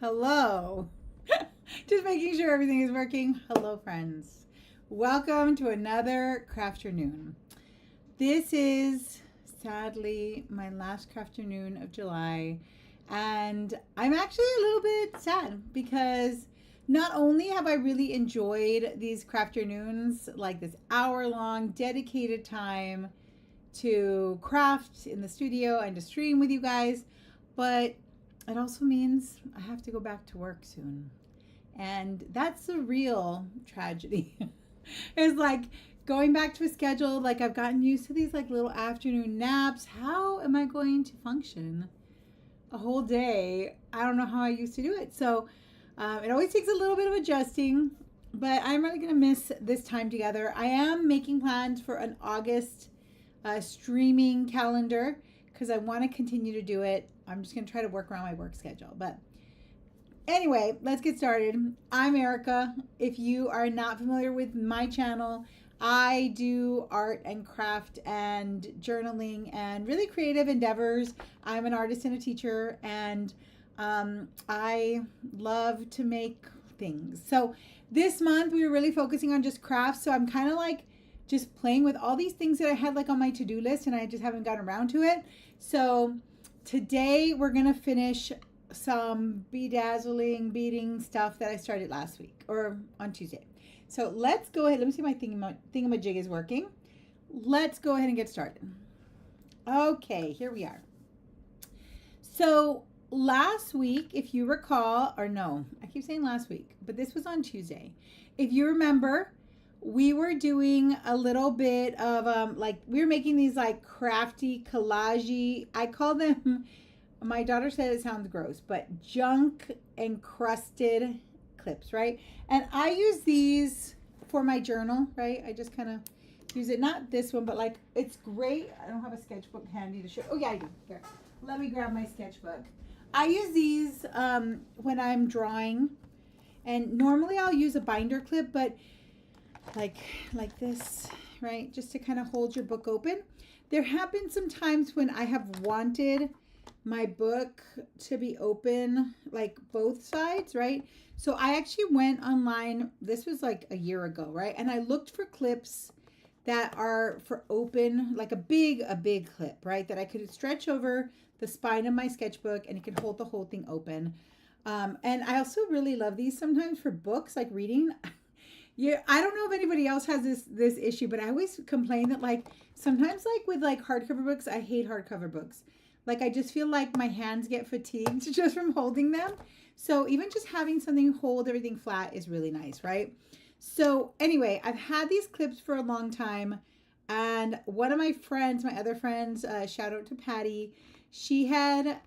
Hello. Just making sure everything is working. Hello, friends. Welcome to another Crafternoon. This is sadly my last Crafternoon of July, and I'm actually a little bit sad because not only have I really enjoyed these Crafternoons, like this hour-long dedicated time to craft in the studio and to stream with you guys, but it also means I have to go back to work soon. And that's the real tragedy. It's like going back to a schedule, like I've gotten used to these like little afternoon naps. How am I going to function a whole day? I don't know how I used to do it. So it always takes a little bit of adjusting, but I'm really going to miss this time together. I am making plans for an August streaming calendar because I want to continue to do it. I'm just going to try to work around my work schedule. But anyway, let's get started. I'm Erica. If you are not familiar with my channel, I do art and craft and journaling and really creative endeavors. I'm an artist and a teacher, and I love to make things. So this month we were really focusing on just crafts. So I'm kind of like just playing with all these things that I had like on my to-do list, and I just haven't gotten around to it. So today we're gonna finish some bedazzling beading stuff that I started last week or on Tuesday. So let's go ahead. Let me see if my thingamajig is working. Let's go ahead and get started. Okay, here we are. So last week, if you recall, or no, I keep saying last week, but this was on Tuesday. If you remember, we were doing a little bit of like we were making these like crafty collagey. I call them, my daughter said it sounds gross, but junk encrusted clips, right? And I use these for my journal, right? I just kind of use it, not this one, but like it's great. I don't have a sketchbook handy to show. Oh yeah, I do. Here, let me grab my sketchbook. I use these when I'm drawing, and normally I'll use a binder clip, but like this, right? Just to kind of hold your book open. There have been some times when I have wanted my book to be open, like both sides, right? So I actually went online. This was like a year ago, right? And I looked for clips that are for open, like a big clip, right? That I could stretch over the spine of my sketchbook and it could hold the whole thing open. And I also really love these sometimes for books, like reading. Yeah, I don't know if anybody else has this issue, but I always complain that like sometimes like with like hardcover books, I hate hardcover books. Like I just feel like my hands get fatigued just from holding them. So even just having something hold everything flat is really nice, right? So anyway, I've had these clips for a long time, and one of my friends, my other friends, shout out to Patty, she had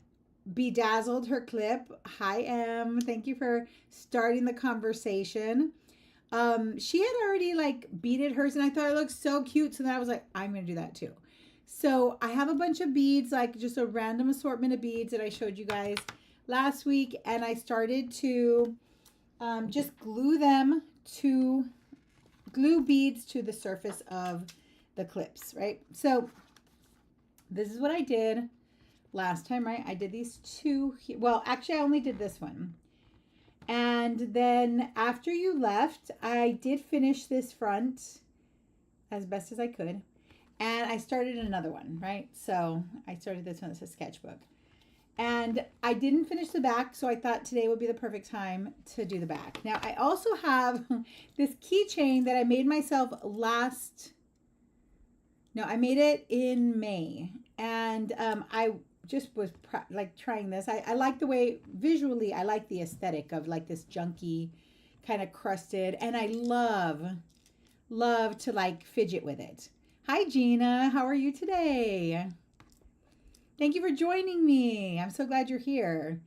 bedazzled her clip. Hi, Em. Thank you for starting the conversation. She had already like beaded hers, and I thought it looked so cute. So then I was like, I'm going to do that too. So I have a bunch of beads, like just a random assortment of beads that I showed you guys last week. And I started to just glue beads to the surface of the clips, right? So this is what I did last time, right? I did these two. Well, actually I only did this one. And then after you left, I did finish this front as best as I could. And I started another one, right? So I started this one as a sketchbook. And I didn't finish the back, so I thought today would be the perfect time to do the back. Now, I also have this keychain that I made myself I made it in May. And I just was like trying this. I like the way visually, I like the aesthetic of like this junky kind of crusted, and I love to like fidget with it. Hi Gina, how are you today? Thank you for joining me. I'm so glad you're here.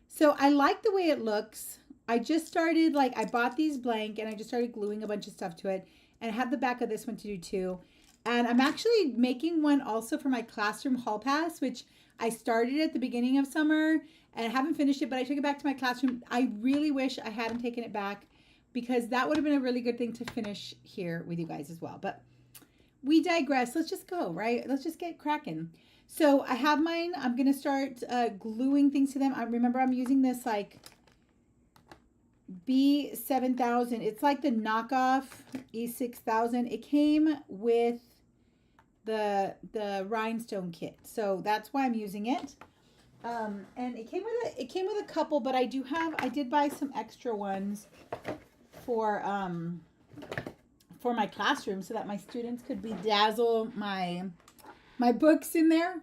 So I like the way it looks. I just started, like I bought these blank and I just started gluing a bunch of stuff to it, and I have the back of this one to do too. And I'm actually making one also for my classroom hall pass, which I started at the beginning of summer and I haven't finished it, but I took it back to my classroom. I really wish I hadn't taken it back because that would have been a really good thing to finish here with you guys as well. But we digress. Let's just go, right? Let's just get cracking. So I have mine. I'm going to start gluing things to them. I remember I'm using this like B7000. It's like the knockoff E6000. It came with the rhinestone kit, so that's why I'm using it. And it came with a couple, but I did buy some extra ones for my classroom so that my students could bedazzle my books in there.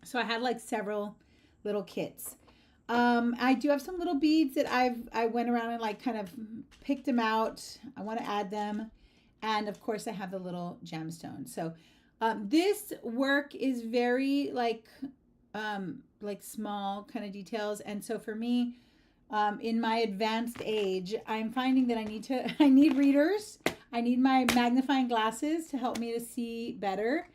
So I had like several little kits. I do have some little beads that I went around and like kind of picked them out. I want to add them. And of course I have the little gemstones. So this work is very like small kind of details. And so for me, in my advanced age, I'm finding that I need readers. I need my magnifying glasses to help me to see better.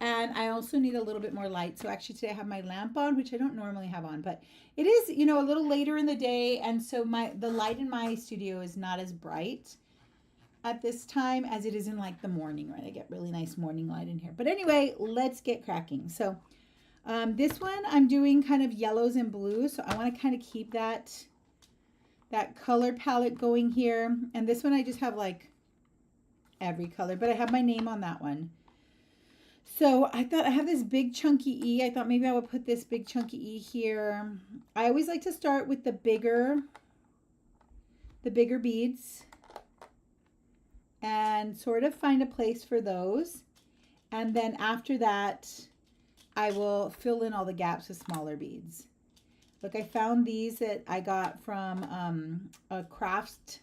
And I also need a little bit more light. So actually today I have my lamp on, which I don't normally have on, but it is, a little later in the day. And so the light in my studio is not as bright at this time as it is in like the morning, right? I get really nice morning light in here. But anyway, let's get cracking. So this one I'm doing kind of yellows and blues. So I want to kind of keep that color palette going here. And this one I just have like every color, but I have my name on that one. So I thought I have this big chunky E. I thought maybe I would put this big chunky E here. I always like to start with the bigger beads and sort of find a place for those. And then after that, I will fill in all the gaps with smaller beads. Look, I found these that I got from a craft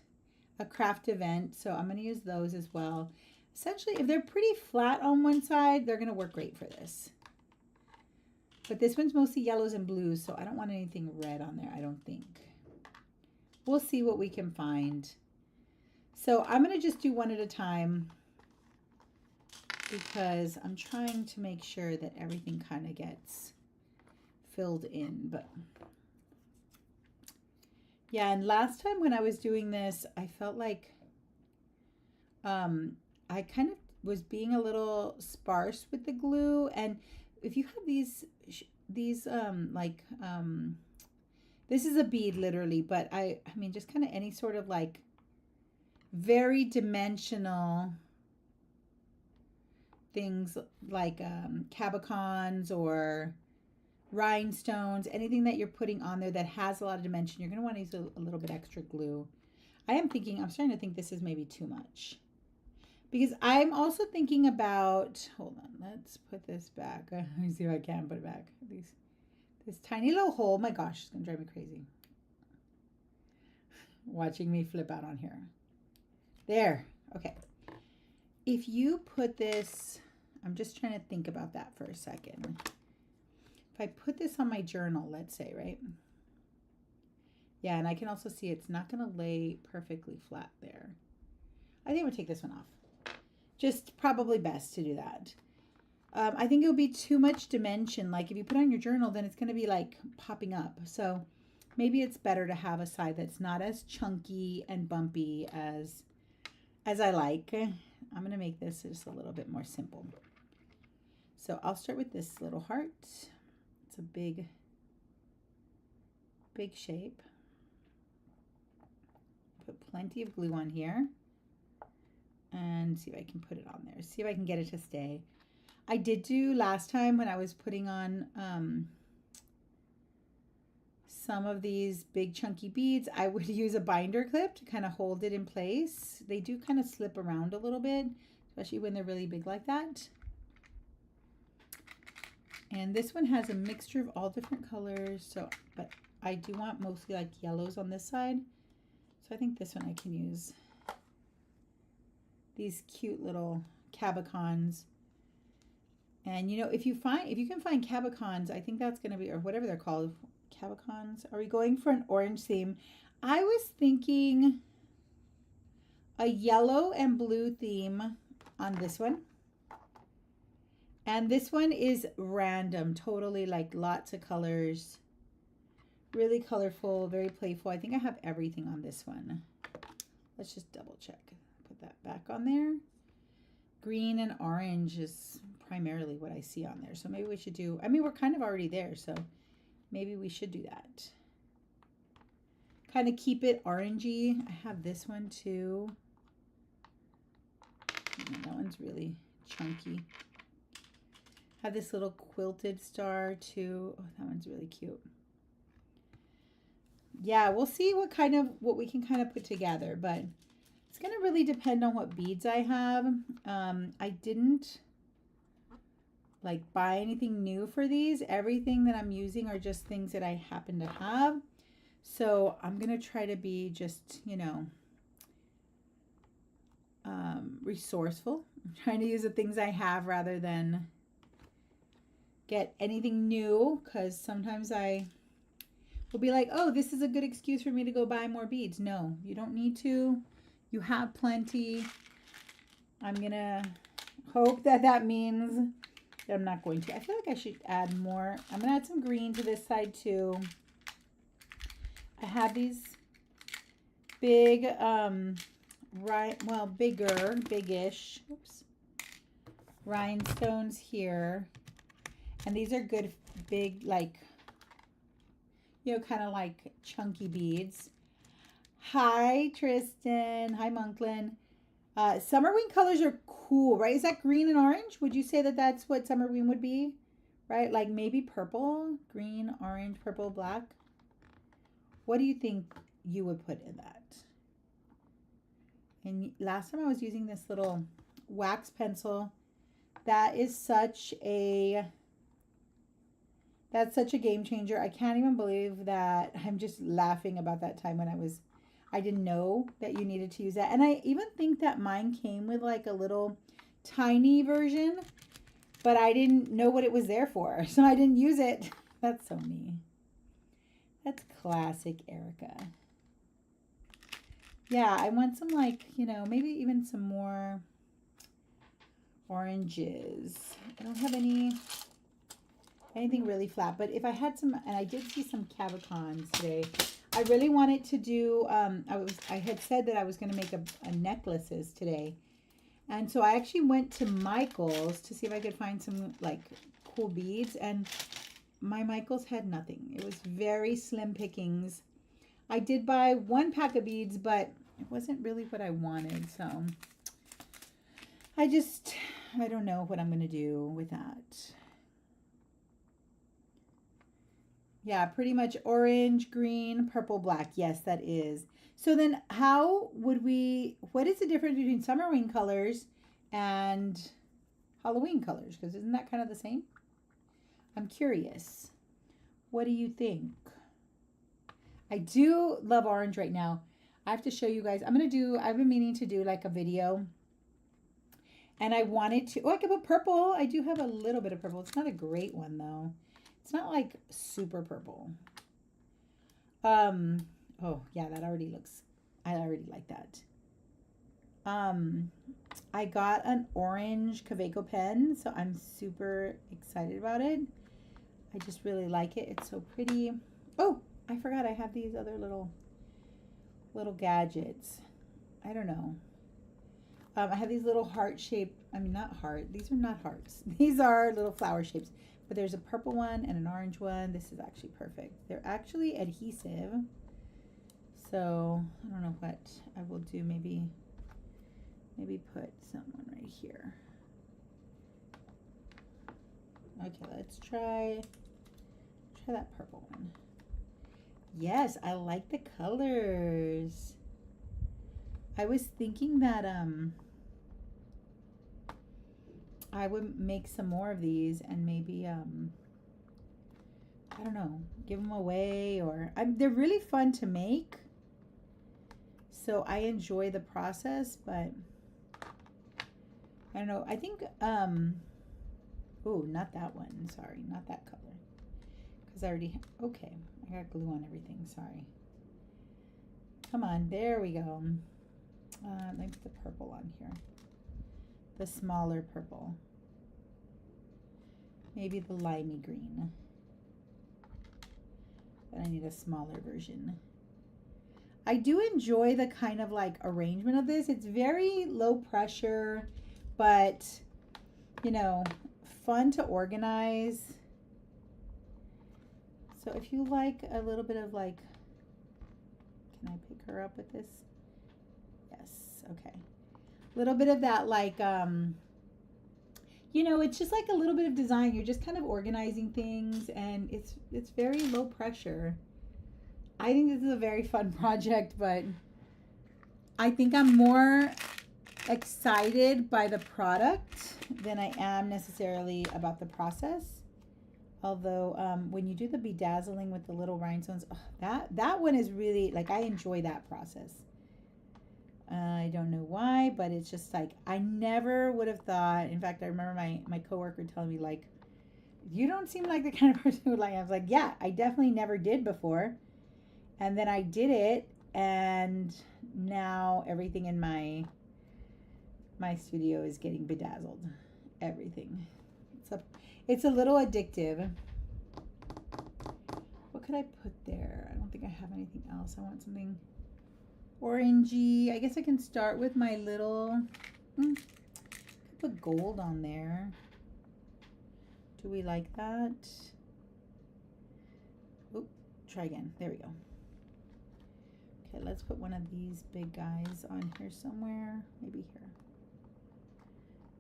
event. So I'm going to use those as well. Essentially, if they're pretty flat on one side, they're going to work great for this. But this one's mostly yellows and blues, so I don't want anything red on there, I don't think. We'll see what we can find. So I'm going to just do one at a time because I'm trying to make sure that everything kind of gets filled in. But yeah, and last time when I was doing this, I felt like I kind of was being a little sparse with the glue. And if you have these this is a bead literally, but I mean just kind of any sort of like very dimensional things like cabicons or rhinestones, anything that you're putting on there that has a lot of dimension, you're going to want to use a little bit extra glue. I'm starting to think this is maybe too much. Because I'm also thinking about, hold on, let's put this back. Let me see if I can put it back. This tiny little hole, my gosh, it's going to drive me crazy. Watching me flip out on here. There, okay. If you put this, I'm just trying to think about that for a second. If I put this on my journal, let's say, right? Yeah, and I can also see it's not going to lay perfectly flat there. I think I'm going to take this one off. Just probably best to do that. I think it would be too much dimension. Like if you put on your journal, then it's going to be like popping up. So maybe it's better to have a side that's not as chunky and bumpy as I like. I'm going to make this just a little bit more simple. So I'll start with this little heart. It's a big shape. Put plenty of glue on here. And see if I can put it on there. See if I can get it to stay. I did do last time when I was putting on some of these big chunky beads, I would use a binder clip to kind of hold it in place. They do kind of slip around a little bit, especially when they're really big like that. And this one has a mixture of all different colors. So, but I do want mostly like yellows on this side. So I think this one I can use. These cute little cabicons. And if you can find cabicons, I think that's going to be, or whatever they're called, cabicons. Are we going for an orange theme? I was thinking a yellow and blue theme on this one. And this one is random, totally like lots of colors. Really colorful, very playful. I think I have everything on this one. Let's just double check. Put that back on there. Green and orange is primarily what I see on there. So maybe we should do, I mean, we're kind of already there, so maybe we should do that. kind of keep it orangey. I have this one too. Oh, that one's really chunky. I have this little quilted star too. Oh, that one's really cute. Yeah, we'll see what we can kind of put together, but it's going to really depend on what beads I have. I didn't like buy anything new for these. Everything that I'm using are just things that I happen to have. So I'm going to try to be just, you know, resourceful. I'm trying to use the things I have rather than get anything new, because sometimes I will be like, oh, this is a good excuse for me to go buy more beads. No, you don't need to. You have plenty. I'm going to hope that that means that I'm not going to. I feel like I should add more. I'm going to add some green to this side too. I have these big, biggish, oops, rhinestones here. And these are good, big, like, you know, kind of like chunky beads. Hi, Tristan. Hi, Monklin. Summer wing colors are cool, right? Is that green and orange? Would you say that that's what summer wing would be? Right? Like maybe purple, green, orange, purple, black. What do you think you would put in that? And last time I was using this little wax pencil. That is such a... That's such a game changer. I can't even believe that. I'm just laughing about that time when I didn't know that you needed to use that. And I even think that mine came with like a little tiny version, but I didn't know what it was there for. So I didn't use it. That's so me. That's classic Erica. Yeah, I want some like, you know, maybe even some more oranges. I don't have anything really flat, but if I had some, and I did see some cavicons today. I really wanted to do, I had said that I was going to make a necklaces today. And so I actually went to Michael's to see if I could find some like cool beads, and my Michael's had nothing. It was very slim pickings. I did buy one pack of beads, but it wasn't really what I wanted. So I don't know what I'm going to do with that. Yeah, pretty much orange, green, purple, black. Yes, that is. So then what is the difference between summer wing colors and Halloween colors? Because isn't that kind of the same? I'm curious. What do you think? I do love orange right now. I have to show you guys. I've been meaning to do like a video. And I wanted to, I could put purple. I do have a little bit of purple. It's not a great one though. It's not like super purple. Oh yeah, I already like that. I got an orange Kaweco pen, so I'm super excited about it. I just really like it. It's so pretty. Oh, I forgot I have these other little gadgets. I don't know. I have these little heart-shaped, not heart. These are not hearts. These are little flower shapes. But there's a purple one and an orange one. This is actually perfect. They're actually adhesive. So I don't know what I will do. Maybe put someone right here. Okay, let's try that purple one. Yes, I like the colors. I was thinking that I would make some more of these and maybe I don't know, give them away, or they're really fun to make. So I enjoy the process, but I don't know. I think oh, not that one. Sorry, not that color. Cuz I already okay, I got glue on everything. Sorry. Come on, there we go. Let me put the purple on here. The smaller purple. Maybe the limey green. But I need a smaller version. I do enjoy the kind of like arrangement of this. It's very low pressure, but you know, fun to organize. So if you like a little bit of like Can I pick her up with this? Yes, okay. A little bit of that, like, you know, it's just like a little bit of design. You're just kind of organizing things, and it's very low pressure. I think this is a very fun project, but I think I'm more excited by the product than I am necessarily about the process. Although when you do the bedazzling with the little rhinestones, that one is really, like, I enjoy that process. I don't know why, but it's just like, I never would have thought. In fact, I remember my coworker telling me, like, you don't seem like the kind of person who would, like, I was like, yeah, I definitely never did before. And then I did it, and now everything in my studio is getting bedazzled. Everything. It's a little addictive. What could I put there? I don't think I have anything else. I want something orangey. I guess I can start with my little, put gold on there. Do we like that? Oop, try again. There we go. Okay, let's put one of these big guys on here somewhere. Maybe here.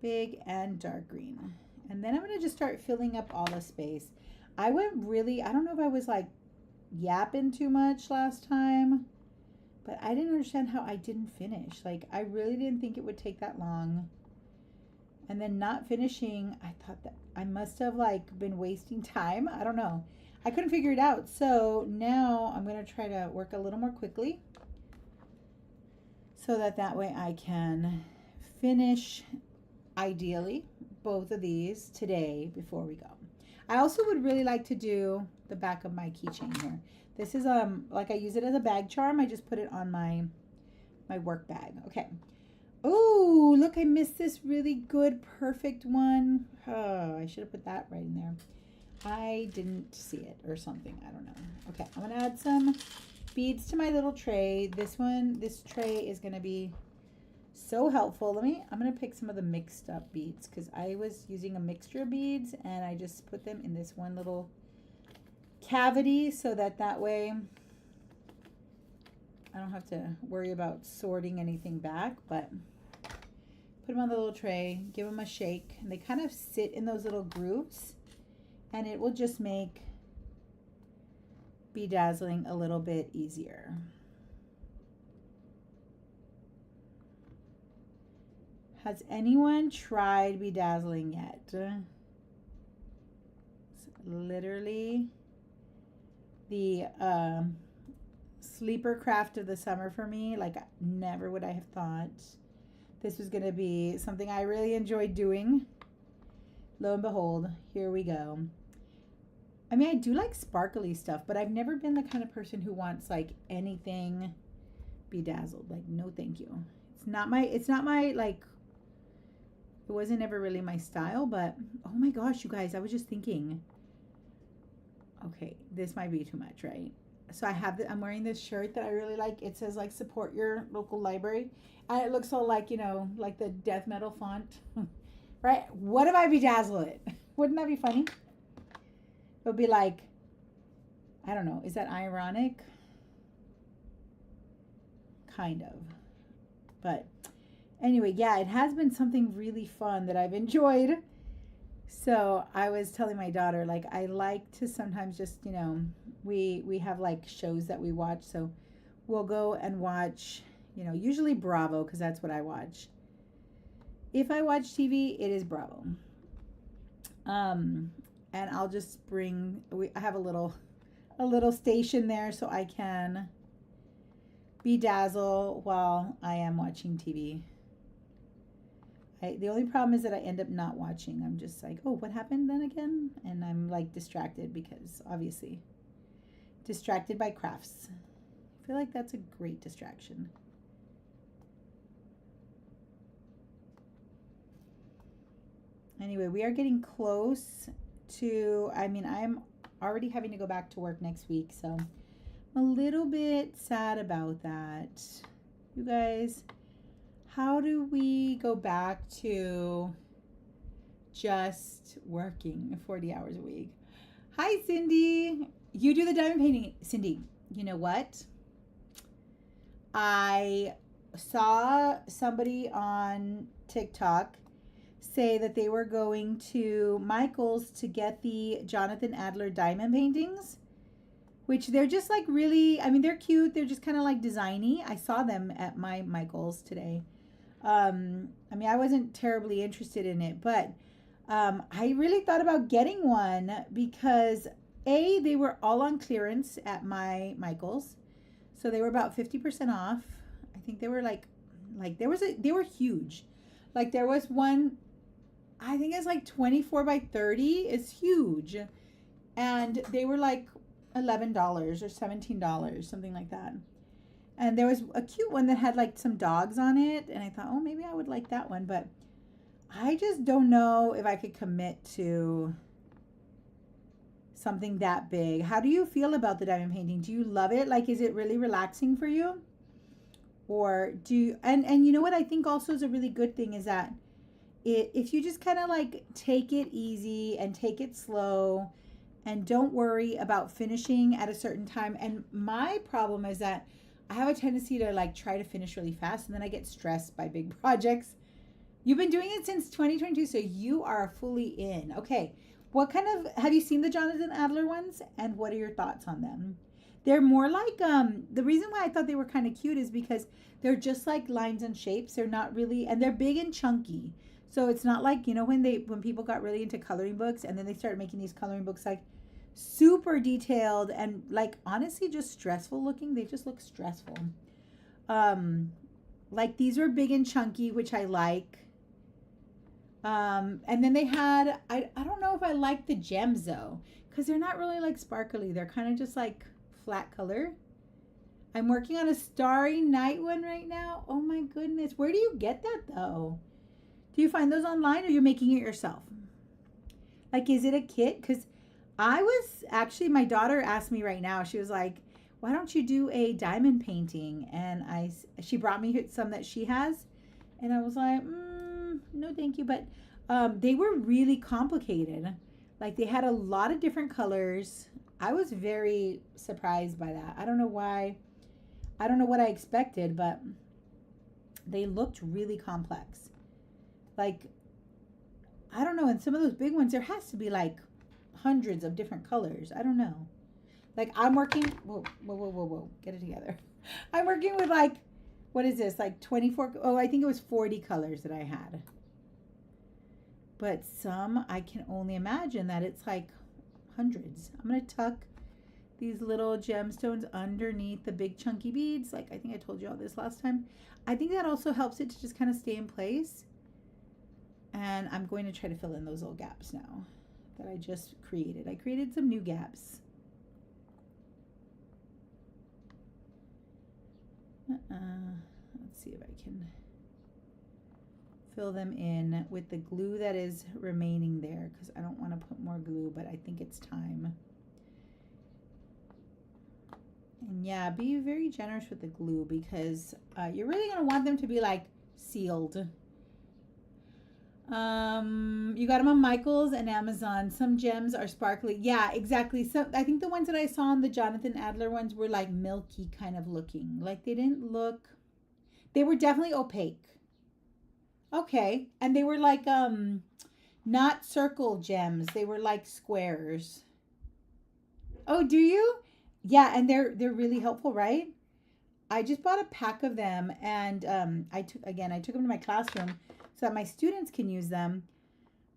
Big and dark green. And then I'm going to just start filling up all the space. I went really, I don't know if I was like yapping too much last time, but I didn't understand how I didn't finish. Like, I really didn't think it would take that long. And then not finishing, I thought that I must have like been wasting time. I don't know. I couldn't figure it out. So now I'm going to try to work a little more quickly so that way I can finish, ideally, both of these today before we go. I also would really like to do the back of my keychain here. This is like, I use it as a bag charm. I just put it on my work bag. Okay. Oh, look, I missed this really good, perfect one. Oh, I should have put that right in there. I didn't see it or something. I don't know. Okay, I'm gonna add some beads to my little tray. This tray is gonna be so helpful. I'm gonna pick some of the mixed up beads because I was using a mixture of beads and I just put them in this one little cavity so that way I don't have to worry about sorting anything back. But put them on the little tray, give them a shake, and they kind of sit in those little grooves, and it will just make bedazzling a little bit easier. Has anyone tried bedazzling yet? It's literally the sleeper craft of the summer for me. Like, never would I have thought this was going to be something I really enjoyed doing. Lo and behold, here we go. I mean, I do like sparkly stuff, but I've never been the kind of person who wants like anything bedazzled. Like, no thank you. It's not my like, it wasn't ever really my style. But oh my gosh, you guys, I was just thinking, okay, this might be too much, right? So I'm wearing this shirt that I really like. It says like, support your local library, and it looks all like, you know, like the death metal font. Right? What if I bedazzle it? Wouldn't that be funny? It would be like, I don't know, is that ironic? Kind of. But anyway, yeah, it has been something really fun that I've enjoyed. So I was telling my daughter, like, I like to sometimes just, you know, we have like shows that we watch. So we'll go and watch, you know, usually Bravo, because that's what I watch. If I watch TV, it is Bravo. And I'll just bring, I have a little station there so I can bedazzle while I am watching TV. The only problem is that I end up not watching. I'm just like, oh, what happened then again? And I'm like distracted because obviously distracted by crafts. I feel like that's a great distraction. Anyway, we are getting close to, I mean, I'm already having to go back to work next week, so I'm a little bit sad about that. You guys, how do we go back to just working 40 hours a week? Hi, Cindy. You do the diamond painting. Cindy, you know what? I saw somebody on TikTok say that they were going to Michael's to get the Jonathan Adler diamond paintings, which they're just like really, I mean, they're cute. They're just kind of like designy. I saw them at my Michael's today. I mean, I wasn't terribly interested in it, but I really thought about getting one because they were all on clearance at my Michael's. So they were about 50% off. I think they were like they were huge. Like there was one, I think it's like 24 by 30. It's huge. And they were like $11 or $17, something like that. And there was a cute one that had like some dogs on it. And I thought, oh, maybe I would like that one. But I just don't know if I could commit to something that big. How do you feel about the diamond painting? Do you love it? Like, is it really relaxing for you? Or do you, and you know what I think also is a really good thing is that if you just kind of like take it easy and take it slow and don't worry about finishing at a certain time. And my problem is that I have a tendency to like try to finish really fast and then I get stressed by big projects. You've been doing it since 2022, so you are fully in. Okay, what kind of, have you seen the Jonathan Adler ones? And what are your thoughts on them? They're more like, the reason why I thought they were kind of cute is because they're just like lines and shapes. They're not really, and they're big and chunky. So it's not like, you know, when people got really into coloring books and then they started making these coloring books like super detailed and like honestly just stressful looking. They just look stressful. Like these were big and chunky, which I like. And then they had, I don't know if I like the gems though, because they're not really like sparkly. They're kind of just like flat color. I'm working on a Starry Night one right now. Oh my goodness. Where do you get that though? Do you find those online or you're making it yourself? Like, is it a kit? Because I was actually, my daughter asked me right now, she was like, why don't you do a diamond painting? And she brought me some that she has. And I was like, no, thank you. But they were really complicated. Like they had a lot of different colors. I was very surprised by that. I don't know why. I don't know what I expected, but they looked really complex. Like, I don't know. In some of those big ones, there has to be like hundreds of different colors. I don't know. Like I'm working, whoa. Get it together. I'm working with like, what is this? Like 24, I think it was 40 colors that I had. But some, I can only imagine that it's like hundreds. I'm going to tuck these little gemstones underneath the big chunky beads. Like I think I told you all this last time. I think that also helps it to just kind of stay in place. And I'm going to try to fill in those little gaps now that I just created. I created some new gaps. Let's see if I can fill them in with the glue that is remaining there because I don't want to put more glue, but I think it's time. And yeah, be very generous with the glue because you're really going to want them to be like sealed. You got them on Michael's and Amazon. Some gems are sparkly. Yeah, exactly. So I think the ones that I saw on the Jonathan Adler ones were like milky kind of looking. Like they didn't look, they were definitely opaque. Okay. And they were like, not circle gems. They were like squares. Oh, do you? Yeah. And they're really helpful, right? I just bought a pack of them and, I took them to my classroom so that my students can use them.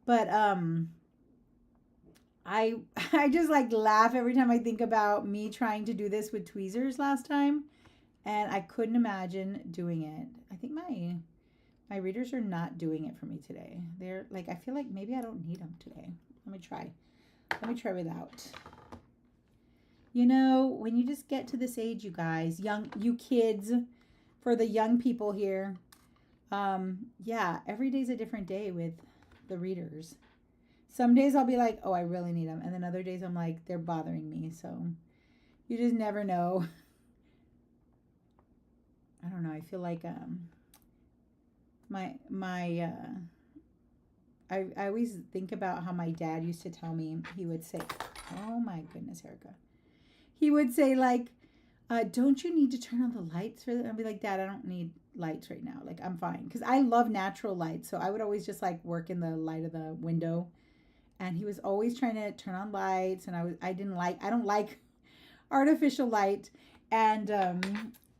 But I just like laugh every time I think about me trying to do this with tweezers last time, and I couldn't imagine doing it. I think my readers are not doing it for me today. They're like, I feel like maybe I don't need them today. Let me try without. You know, when you just get to this age, you guys, you kids, for the young people here, yeah, every day's a different day with the readers. Some days I'll be like, oh, I really need them. And then other days I'm like, they're bothering me. So you just never know. I don't know. I feel like, I always think about how my dad used to tell me, he would say, oh my goodness, Erica. He would say like, don't you need to turn on the lights for that? I'll be like, Dad, I don't need lights right now. Like, I'm fine. Because I love natural light. So I would always just like work in the light of the window. And he was always trying to turn on lights. And I don't like artificial light. And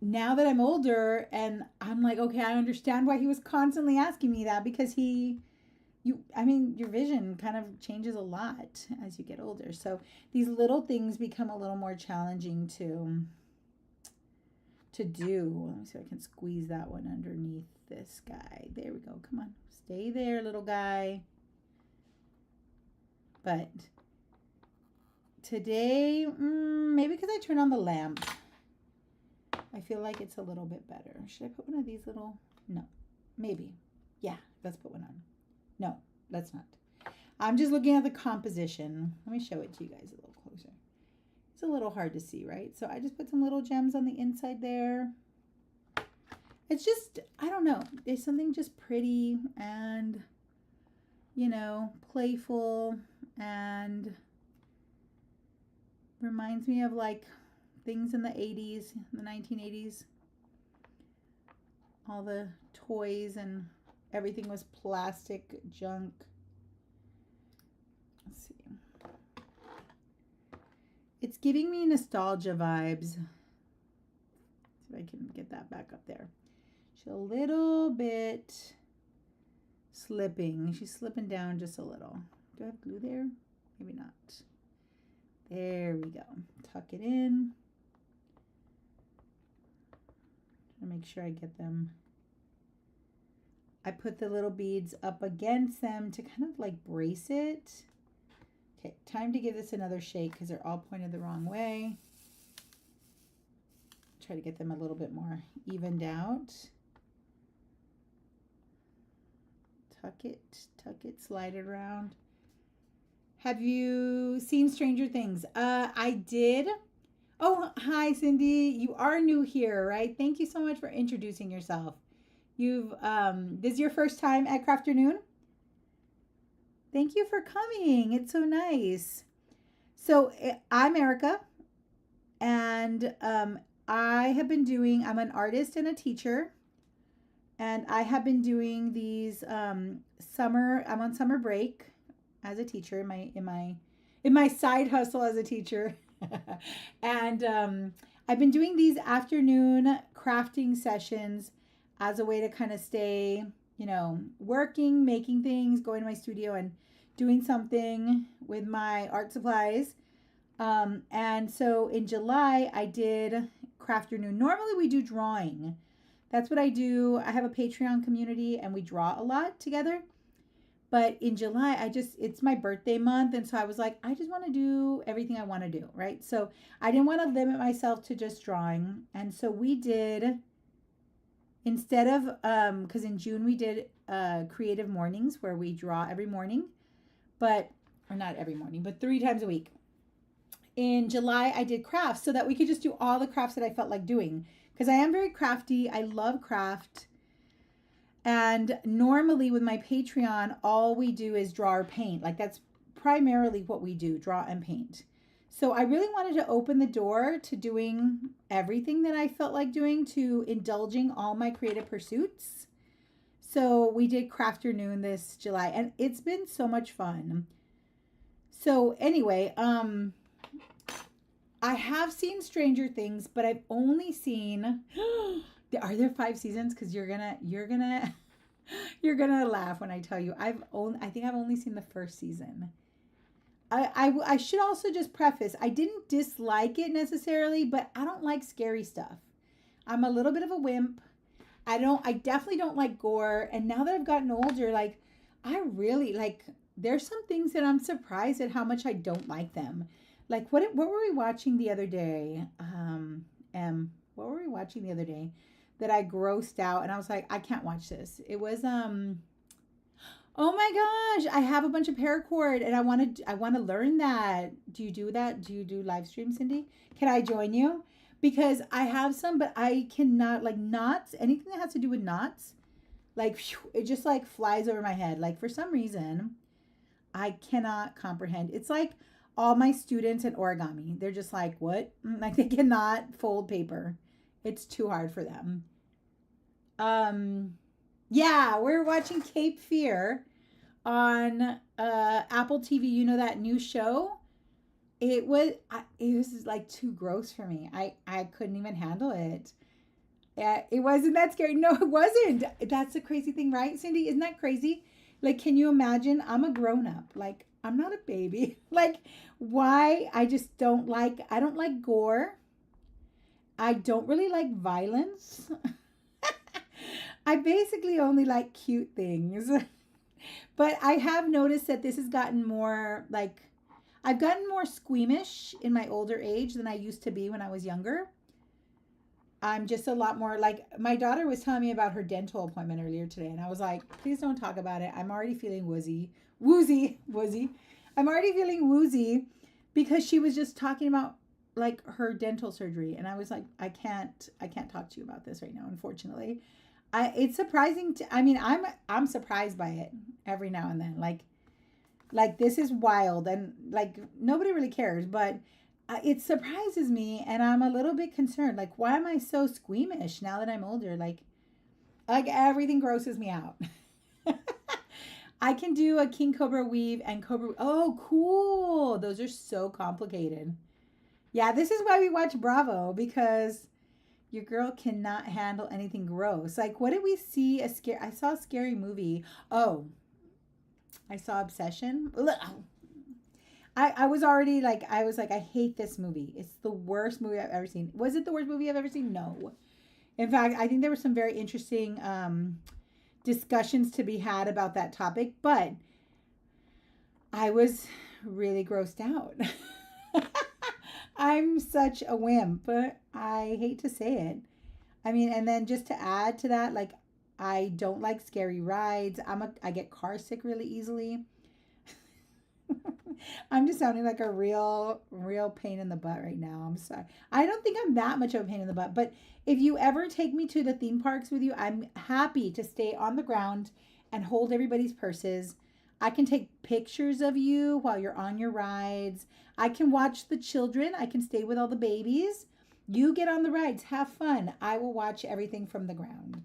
now that I'm older and I'm like, okay, I understand why he was constantly asking me that, because your vision kind of changes a lot as you get older. So these little things become a little more challenging to do. Let me see if I can squeeze that one underneath this guy. There we go. Come on. Stay there, little guy. But today, maybe because I turned on the lamp, I feel like it's a little bit better. Should I put one of these little? No. Maybe. Yeah, let's put one on. No, let's not. I'm just looking at the composition. Let me show it to you guys a little closer. It's a little hard to see, right? So I just put some little gems on the inside there. It's just, I don't know. There's something just pretty and, playful, and reminds me of like things in the 80s, the 1980s. All the toys and everything was plastic junk. Let's see. It's giving me nostalgia vibes. See if I can get that back up there. She's a little bit slipping. She's slipping down just a little. Do I have glue there? Maybe not. There we go. Tuck it in. Try to make sure I get them. I put the little beads up against them to kind of like brace it. Okay, time to give this another shake because they're all pointed the wrong way. Try to get them a little bit more evened out. Tuck it, slide it around. Have you seen Stranger Things? I did. Oh, hi, Cindy. You are new here, right? Thank you so much for introducing yourself. This is your first time at Crafternoon? Thank you for coming. It's so nice. So I'm Erica, and I'm an artist and a teacher, and I have been doing these I'm on summer break as a teacher in my side hustle as a teacher. And I've been doing these afternoon crafting sessions as a way to kind of stay, working, making things, going to my studio and doing something with my art supplies. And so in July, I did Crafternoon. Normally we do drawing. That's what I do. I have a Patreon community and we draw a lot together. But in July, it's my birthday month. And so I was like, I just want to do everything I want to do, right? So I didn't want to limit myself to just drawing. And so we did, instead of, because in June we did creative mornings where we draw every morning, or not every morning, but 3 times a week. In July, I did crafts so that we could just do all the crafts that I felt like doing. Because I am very crafty. I love craft. And normally with my Patreon, all we do is draw or paint. Like that's primarily what we do, draw and paint. So I really wanted to open the door to doing everything that I felt like doing, to indulging all my creative pursuits. So we did Crafternoon this July and it's been so much fun. So anyway, I have seen Stranger Things, but I've only seen are there 5 seasons? Because you're gonna laugh when I tell you. I think I've only seen the first season. I should also just preface, I didn't dislike it necessarily, but I don't like scary stuff. I'm a little bit of a wimp. I definitely don't like gore. And now that I've gotten older, like I really like, there's some things that I'm surprised at how much I don't like them. Like what were we watching the other day? What were we watching the other day that I grossed out and I was like, I can't watch this. It was oh my gosh, I have a bunch of paracord and I want to learn that. Do you do that? Do you do live stream, Cindy? Can I join you? Because I have some, but I cannot, like knots, anything that has to do with knots, like it just like flies over my head. Like for some reason, I cannot comprehend. It's like all my students in origami. They're just like, what? Like they cannot fold paper. It's too hard for them. Yeah, we're watching Cape Fear on Apple TV. You know that new show? It was like too gross for me. I couldn't even handle it. Yeah, it wasn't that scary. No, it wasn't. That's the crazy thing, right, Cindy? Isn't that crazy? Like, can you imagine? I'm a grown up. Like, I'm not a baby. Like, why? I don't like gore. I don't really like violence. I basically only like cute things. But I have noticed that this has gotten more like, I've gotten more squeamish in my older age than I used to be when I was younger. I'm just a lot more like, my daughter was telling me about her dental appointment earlier today, and I was like, please don't talk about it. I'm already feeling woozy. I'm already feeling woozy because she was just talking about like her dental surgery, and I was like, I can't talk to you about this right now, unfortunately. It's surprising to, I mean, I'm surprised by it every now and then. Like this is wild, and like nobody really cares, but it surprises me, and I'm a little bit concerned. Like, why am I so squeamish now that I'm older? Like everything grosses me out. I can do a king cobra weave and cobra. Oh, cool! Those are so complicated. Yeah, this is why we watch Bravo, because your girl cannot handle anything gross. Like, what did we see? I saw a scary movie. Oh, I saw Obsession. I was already like, I hate this movie. It's the worst movie I've ever seen. Was it the worst movie I've ever seen? No. In fact, I think there were some very interesting discussions to be had about that topic, but I was really grossed out. I'm such a wimp. I hate to say it. I mean, and then just to add to that, like, I don't like scary rides. I get car sick really easily. I'm just sounding like a real pain in the butt right now. I'm sorry. I don't think I'm that much of a pain in the butt, but if you ever take me to the theme parks with you, I'm happy to stay on the ground and hold everybody's purses. I can take pictures of you while you're on your rides. I can watch the children. I can stay with all the babies. You get on the rides, have fun. I will watch everything from the ground.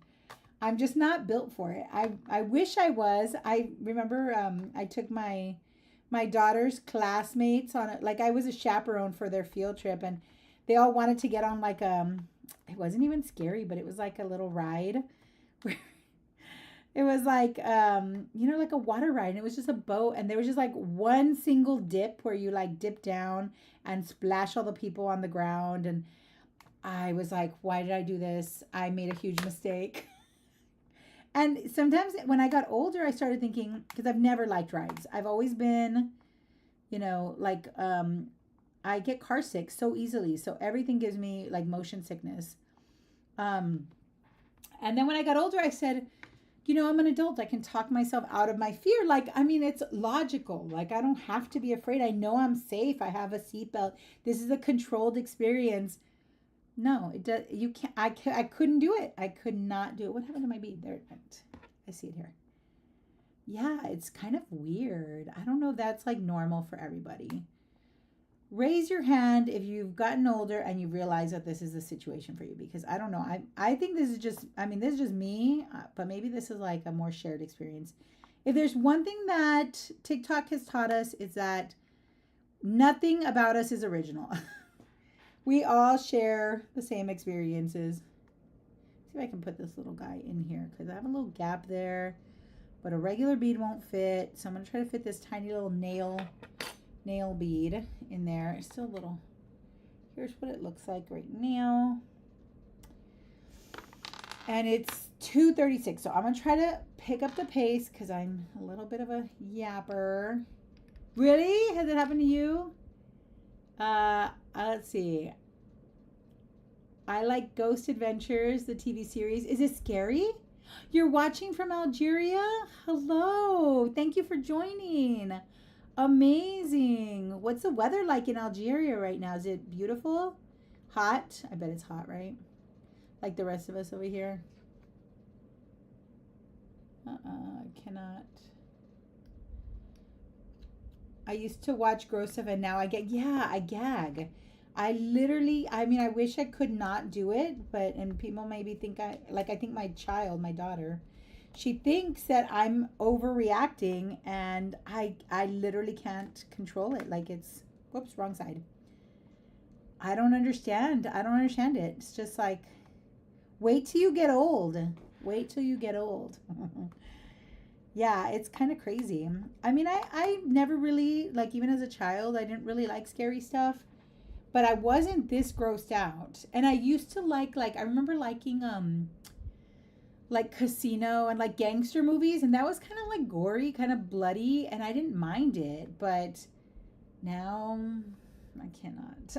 I'm just not built for it. I wish I was. I remember I took my daughter's classmates on it. Like, I was a chaperone for their field trip, and they all wanted to get on like it wasn't even scary, but it was like a little ride. It was like like a water ride, and it was just a boat, and there was just like one single dip where you like dip down and splash all the people on the ground, and I was like, why did I do this? I made a huge mistake. And sometimes when I got older, I started thinking, because I've never liked rides. I've always been, I get car sick so easily. So everything gives me like motion sickness. And then when I got older, I said, I'm an adult. I can talk myself out of my fear. Like, I mean, it's logical. Like, I don't have to be afraid. I know I'm safe. I have a seatbelt. This is a controlled experience. No, it does. You can't. I couldn't do it. I could not do it. What happened to my bead? There it went. I see it here. Yeah, it's kind of weird. I don't know if that's like normal for everybody. Raise your hand if you've gotten older and you realize that this is the situation for you, because I don't know. I think this is just. I mean, this is just me, but maybe this is like a more shared experience. If there's one thing that TikTok has taught us, it's that nothing about us is original. We all share the same experiences. See if I can put this little guy in here, because I have a little gap there, but a regular bead won't fit. So I'm going to try to fit this tiny little nail bead in there. It's still a little. Here's what it looks like right now. And it's 2:36. So I'm going to try to pick up the pace, because I'm a little bit of a yapper. Really? Has it happened to you? Let's see. I like Ghost Adventures, the TV series. Is it scary? You're watching from Algeria? Hello. Thank you for joining. Amazing. What's the weather like in Algeria right now? Is it beautiful? Hot? I bet it's hot, right? Like the rest of us over here. I cannot. I used to watch gross stuff and now I gag. I literally, I mean, I wish I could not do it, but, and people maybe think I think my child, my daughter, she thinks that I'm overreacting and I literally can't control it. Like it's, whoops, wrong side. I don't understand. I don't understand it. It's just like, wait till you get old. Wait till you get old. Yeah, it's kind of crazy. I mean, I never really, like, even as a child, I didn't really like scary stuff, but I wasn't this grossed out. And I used to like, I remember liking, like Casino and like gangster movies, and that was kind of like gory, kind of bloody, and I didn't mind it, but now I cannot.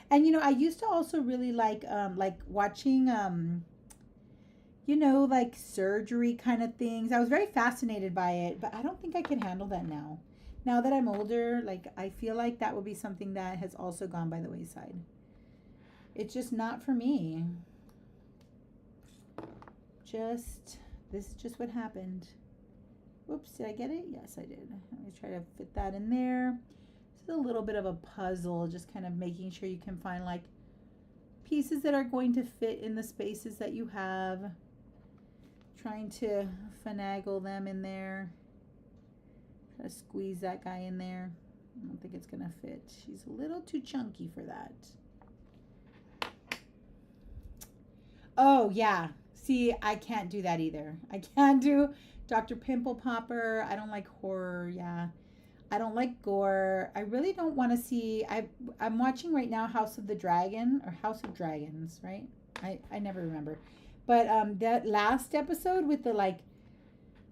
And I used to also really like watching like surgery kind of things. I was very fascinated by it, but I don't think I can handle that now. Now that I'm older, like I feel like that would be something that has also gone by the wayside. It's just not for me. This is just what happened. Whoops, did I get it? Yes, I did. Let me try to fit that in there. It's a little bit of a puzzle, just kind of making sure you can find like pieces that are going to fit in the spaces that you have. Trying to finagle them in there. Try to squeeze that guy in there. I don't think it's gonna fit. She's a little too chunky for that. Oh yeah. See, I can't do that either. I can't do Dr. Pimple Popper. I don't like horror. Yeah. I don't like gore. I really don't want to see. I'm watching right now House of the Dragon or House of Dragons, right? I never remember. But that last episode with the like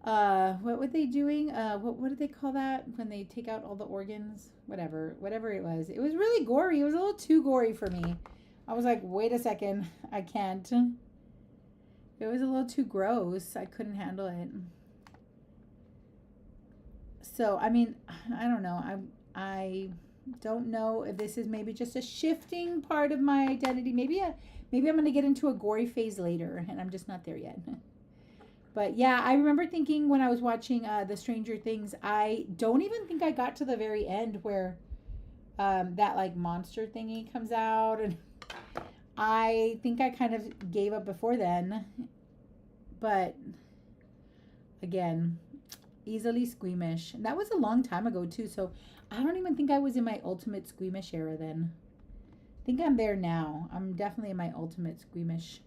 what were they doing? What did they call that when they take out all the organs? Whatever it was. It was really gory. It was a little too gory for me. I was like, wait a second, I can't. It was a little too gross. I couldn't handle it. So, I mean, I don't know. I don't know if this is maybe just a shifting part of my identity. Maybe I'm going to get into a gory phase later, and I'm just not there yet. But yeah, I remember thinking when I was watching the Stranger Things, I don't even think I got to the very end where that like monster thingy comes out, and I think I kind of gave up before then. But again, easily squeamish. And that was a long time ago too, so I don't even think I was in my ultimate squeamish era then. I think I'm there now. I'm definitely in my ultimate squeamish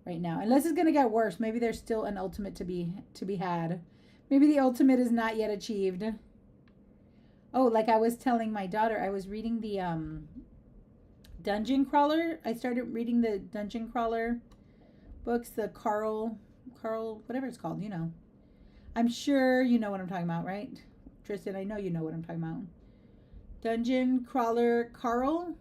right now. Unless it's gonna get worse. Maybe there's still an ultimate to be had. Maybe the ultimate is not yet achieved. Oh, like I was telling my daughter, I was reading the Dungeon Crawler. I started reading the Dungeon Crawler books, the Carl, whatever it's called, I'm sure you know what I'm talking about, right? Tristan, I know you know what I'm talking about. Dungeon Crawler Carl.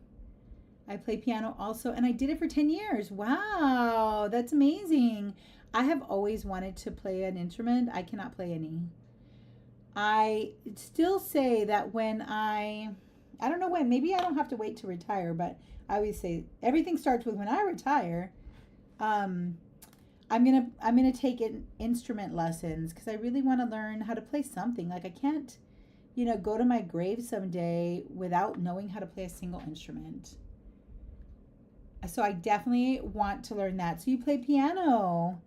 I play piano also, and I did it for 10 years. Wow, that's amazing. I have always wanted to play an instrument. I cannot play any. I still say that when I don't know when, maybe I don't have to wait to retire, but I always say everything starts with when I retire. I'm gonna take instrument lessons because I really want to learn how to play something. Like I can't, go to my grave someday without knowing how to play a single instrument. So I definitely want to learn that. So you play piano.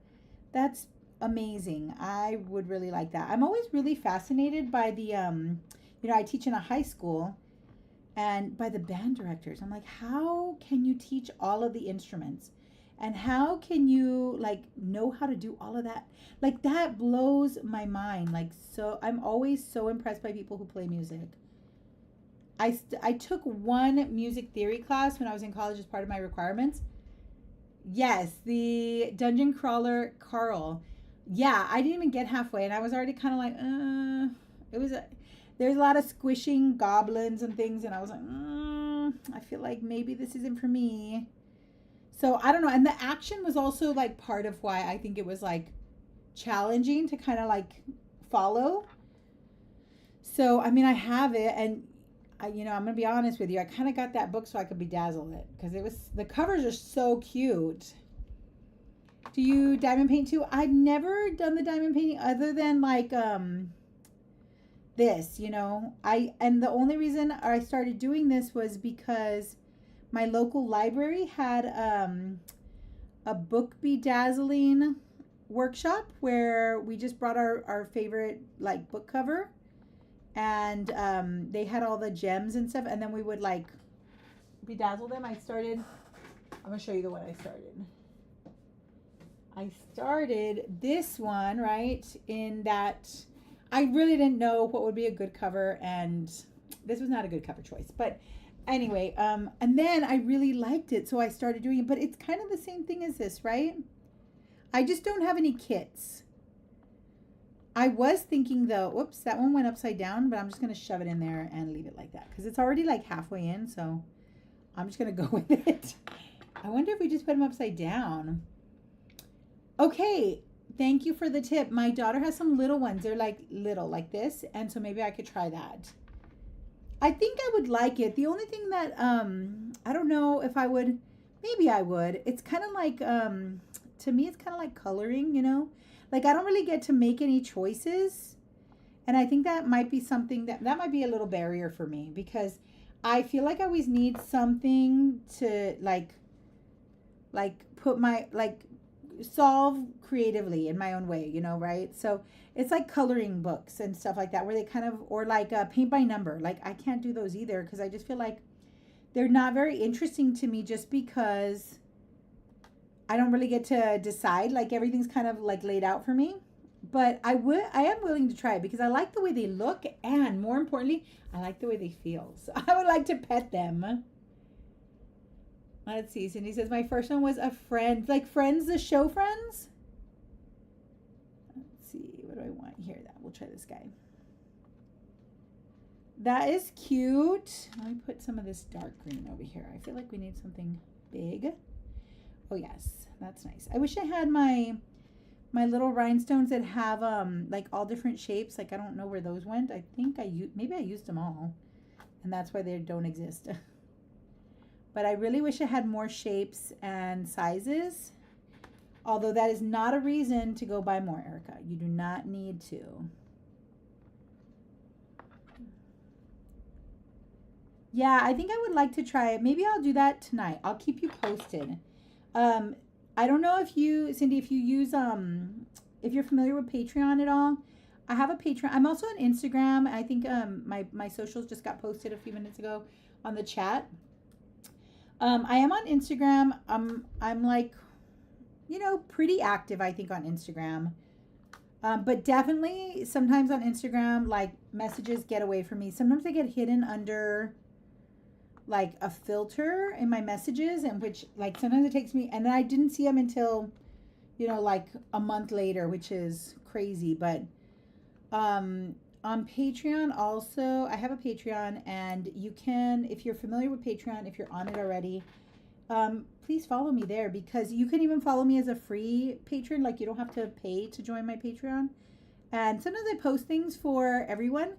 That's amazing. I would really like that. I'm always really fascinated by the I teach in a high school, and by the band directors. I'm like, how can you teach all of the instruments? And how can you know how to do all of that? Like that blows my mind. So I'm always so impressed by people who play music. I took one music theory class when I was in college as part of my requirements. Yes, the Dungeon Crawler Carl. Yeah, I didn't even get halfway, and I was already kind of like, there's a lot of squishing goblins and things, and I was like, I feel like maybe this isn't for me. So I don't know. And the action was also part of why I think it was challenging to kind of follow. So, I mean, I have it, and I'm going to be honest with you. I kind of got that book so I could bedazzle it because the covers are so cute. Do you diamond paint too? I've never done the diamond painting other than this, you know. And the only reason I started doing this was because my local library had a book bedazzling workshop where we just brought our favorite like book cover, and they had all the gems and stuff, and then we would like bedazzle them. I'm gonna show you the one I started. I started this one, right, in that I really didn't know what would be a good cover, and this was not a good cover choice. But anyway, and then I really liked it, so I started doing it. But it's kind of the same thing as this, right? I just don't have any kits. I was thinking though, whoops, that one went upside down, but I'm just going to shove it in there and leave it like that because it's already like halfway in, so I'm just going to go with it. I wonder if we just put them upside down. Okay, thank you for the tip. My daughter has some little ones. They're like little, like this, and so maybe I could try that. I think I would like it. The only thing that I don't know if I would, maybe I would. It's kind of like to me it's kind of like coloring, you know? Like I don't really get to make any choices. And I think that might be something that might be a little barrier for me because I feel like I always need something to like put my solve creatively in my own way, you know, right? So it's like coloring books and stuff like that where they kind of, or like paint by number. Like I can't do those either because I just feel like they're not very interesting to me just because I don't really get to decide. Like everything's kind of like laid out for me. But I am willing to try it because I like the way they look, and more importantly, I like the way they feel. So I would like to pet them. Let's see. Cindy says my first one was a friend, like Friends, the show Friends. Let's see. What do I want here? We'll try this guy. That is cute. Let me put some of this dark green over here. I feel like we need something big. Oh yes, that's nice. I wish I had my little rhinestones that have like all different shapes. Like I don't know where those went. I think maybe I used them all, and that's why they don't exist. But I really wish I had more shapes and sizes. Although that is not a reason to go buy more, Erica. You do not need to. Yeah, I think I would like to try it. Maybe I'll do that tonight. I'll keep you posted. I don't know if you, Cindy, if you use, if you're familiar with Patreon at all. I have a Patreon. I'm also on Instagram. I think my socials just got posted a few minutes ago on the chat. I am on Instagram. I'm like, you know, pretty active, I think, on Instagram. But definitely sometimes on Instagram, like messages get away from me. Sometimes they get hidden under like a filter in my messages, and which like sometimes it takes me, and then I didn't see them until, you know, like a month later, which is crazy. But on Patreon also, I have a Patreon, and you can, if you're familiar with Patreon, if you're on it already, please follow me there, because you can even follow me as a free patron. Like you don't have to pay to join my Patreon. And sometimes I post things for everyone.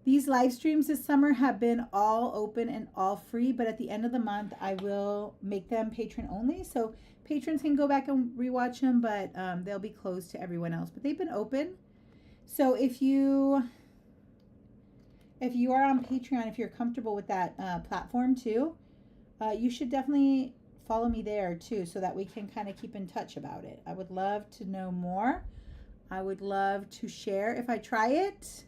These live streams this summer have been all open and all free, but at the end of the month, I will make them patron only. So patrons can go back and rewatch them, but they'll be closed to everyone else. But they've been open. So if you are on Patreon, if you're comfortable with that platform too, you should definitely follow me there too, so that we can kind of keep in touch about it. I would love to know more. I would love to share if I try it.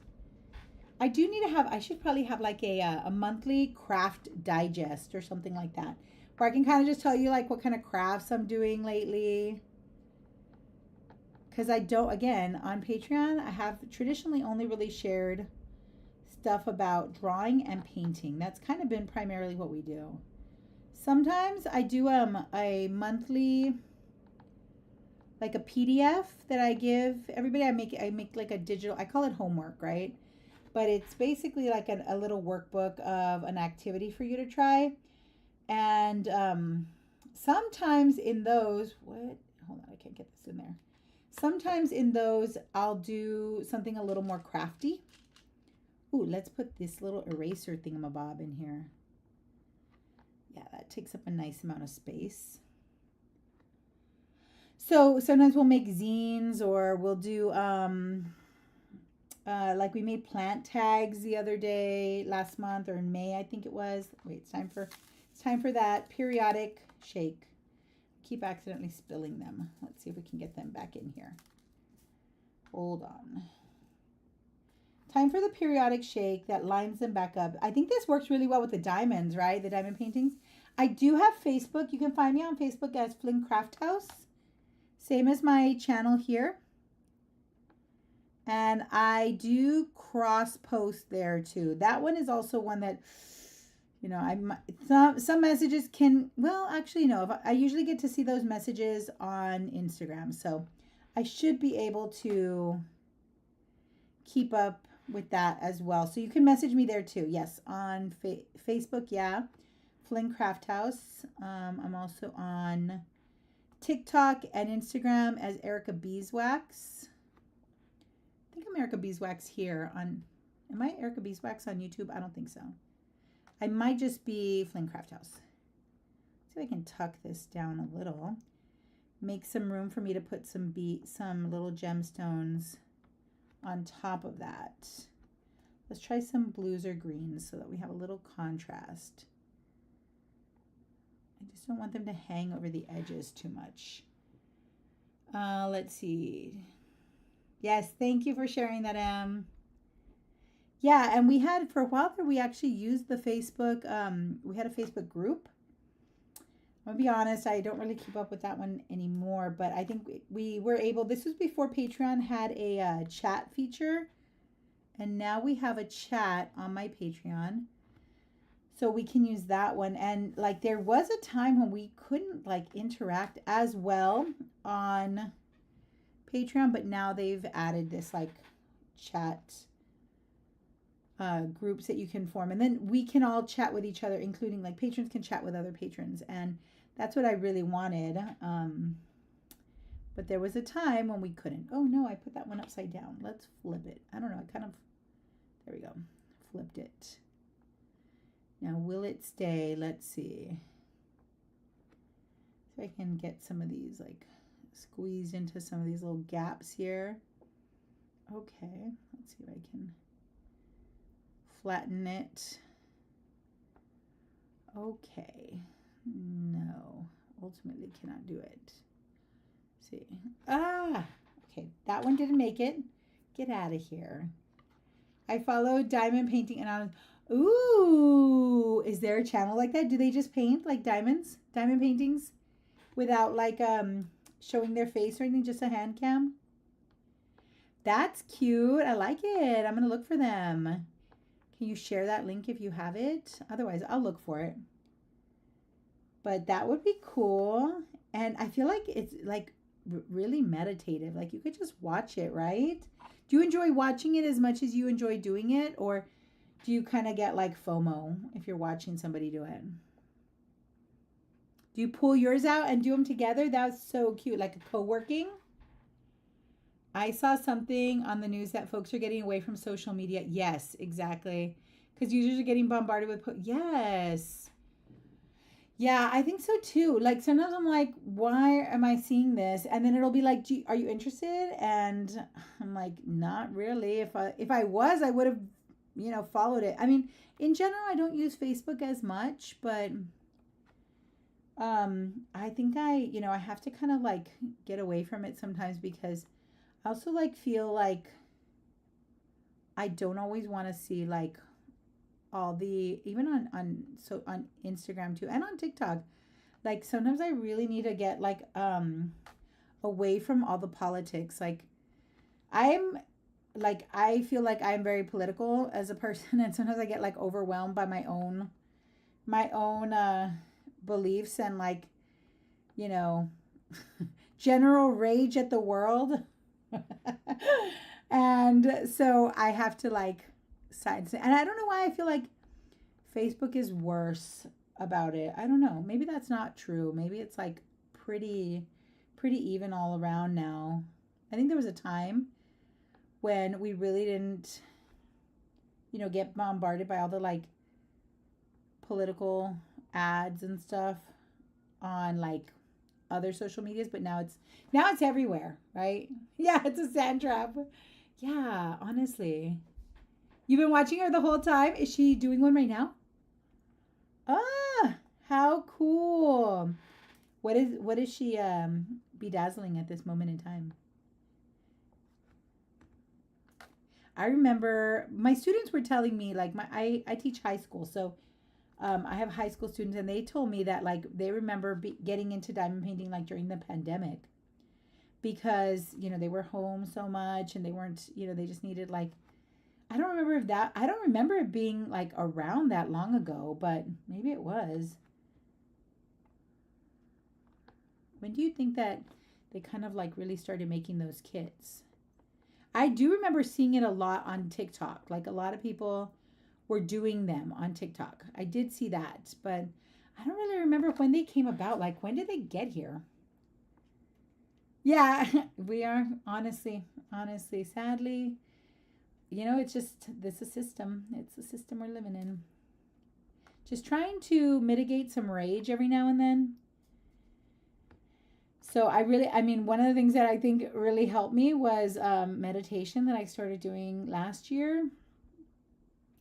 I do need to have, I should probably have like a monthly craft digest or something like that, where I can kind of just tell you like what kind of crafts I'm doing lately. Because I don't, again, on Patreon, I have traditionally only really shared stuff about drawing and painting. That's kind of been primarily what we do. Sometimes I do a monthly, like a PDF that I give everybody. I make like a digital, I call it homework, right? But it's basically like a little workbook of an activity for you to try. And sometimes in those, hold on, I can't get this in there. Sometimes in those, I'll do something a little more crafty. Ooh, let's put this little eraser thingamabob in here. Yeah, that takes up a nice amount of space. So sometimes we'll make zines, or we'll do Like we made plant tags the other day, last month or in May, I think it was. Wait, it's time for that periodic shake. Keep accidentally spilling them. Let's see if we can get them back in here. Hold on. Time for the periodic shake that lines them back up. I think this works really well with the diamonds, right? The diamond paintings. I do have Facebook. You can find me on Facebook as Flynn Craft House. Same as my channel here. And I do cross post there too. That one is also one that, you know, some messages can, well, actually no, I usually get to see those messages on Instagram. So I should be able to keep up with that as well. So you can message me there too. Yes, on Facebook, yeah. Flynn Craft House. I'm also on TikTok and Instagram as erikabeeswax. I think I'm Erika Beeswax here on, am I Erika Beeswax on YouTube? I don't think so. I might just be Flynn Craft House. See if I can tuck this down a little. Make some room for me to put some little gemstones on top of that. Let's try some blues or greens so that we have a little contrast. I just don't want them to hang over the edges too much. Let's see. Yes, thank you for sharing that, Em. Yeah, and we had, for a while there, we actually used the Facebook, we had a Facebook group. I'm going to be honest, I don't really keep up with that one anymore, but I think we were able, this was before Patreon had a chat feature, and now we have a chat on my Patreon, so we can use that one. And like there was a time when we couldn't like interact as well on Patreon, but now they've added this like chat groups that you can form, and then we can all chat with each other, including like patrons can chat with other patrons, and that's what I really wanted. But there was a time when we couldn't. Oh no, I put that one upside down. Let's flip it. I don't know, I kind of, there we go, flipped it. Now will it stay? Let's see if I can get some of these like squeezed into some of these little gaps here. Okay, let's see if I can flatten it. Okay, no, ultimately cannot do it. Let's see, okay, that one didn't make it. Get out of here. I follow diamond painting and I was, ooh, is there a channel like that? Do they just paint like diamond paintings without like showing their face or anything, just a hand cam? That's cute. I like it. I'm gonna look for them. Can you share that link if you have it? Otherwise, I'll look for it. But that would be cool. And I feel like it's like really meditative. Like you could just watch it, right? Do you enjoy watching it as much as you enjoy doing it? Or do you kind of get like FOMO if you're watching somebody do it? Do you pull yours out and do them together? That's so cute. Like a co-working. I saw something on the news that folks are getting away from social media. Yes, exactly. Because users are getting bombarded with, yes. Yeah, I think so too. Like sometimes I'm like, why am I seeing this? And then it'll be like, are you interested? And I'm like, not really. If I was, I would have, you know, followed it. I mean, in general, I don't use Facebook as much, but I think I have to kind of like get away from it sometimes, because I also like feel like I don't always want to see like all the, even on Instagram too, and on TikTok, like sometimes I really need to get like away from all the politics. Like I feel like I'm very political as a person, and sometimes I get like overwhelmed by my own beliefs and like, you know, general rage at the world. And so I have to like side, and I don't know why I feel like Facebook is worse about it. I don't know. Maybe that's not true. Maybe it's like pretty even all around now. I think there was a time when we really didn't, you know, get bombarded by all the like political ads and stuff on like other social medias, but now it's everywhere, right? Yeah, it's a sand trap. Yeah, honestly. You've been watching her the whole time? Is she doing one right now? Ah, how cool. What is she bedazzling at this moment in time? I remember my students were telling me like I teach high school, so I have high school students, and they told me that like they remember getting into diamond painting like during the pandemic because they were home so much and they weren't they just needed like I don't remember it being like around that long ago, but maybe it was. When do you think that they kind of like really started making those kits? I do remember seeing it a lot on TikTok. Like a lot of people were doing them on TikTok. I did see that, but I don't really remember when they came about. Like when did they get here? Yeah, we are honestly, sadly, it's just this a system. It's a system we're living in. Just trying to mitigate some rage every now and then. So I mean, one of the things that I think really helped me was meditation that I started doing last year.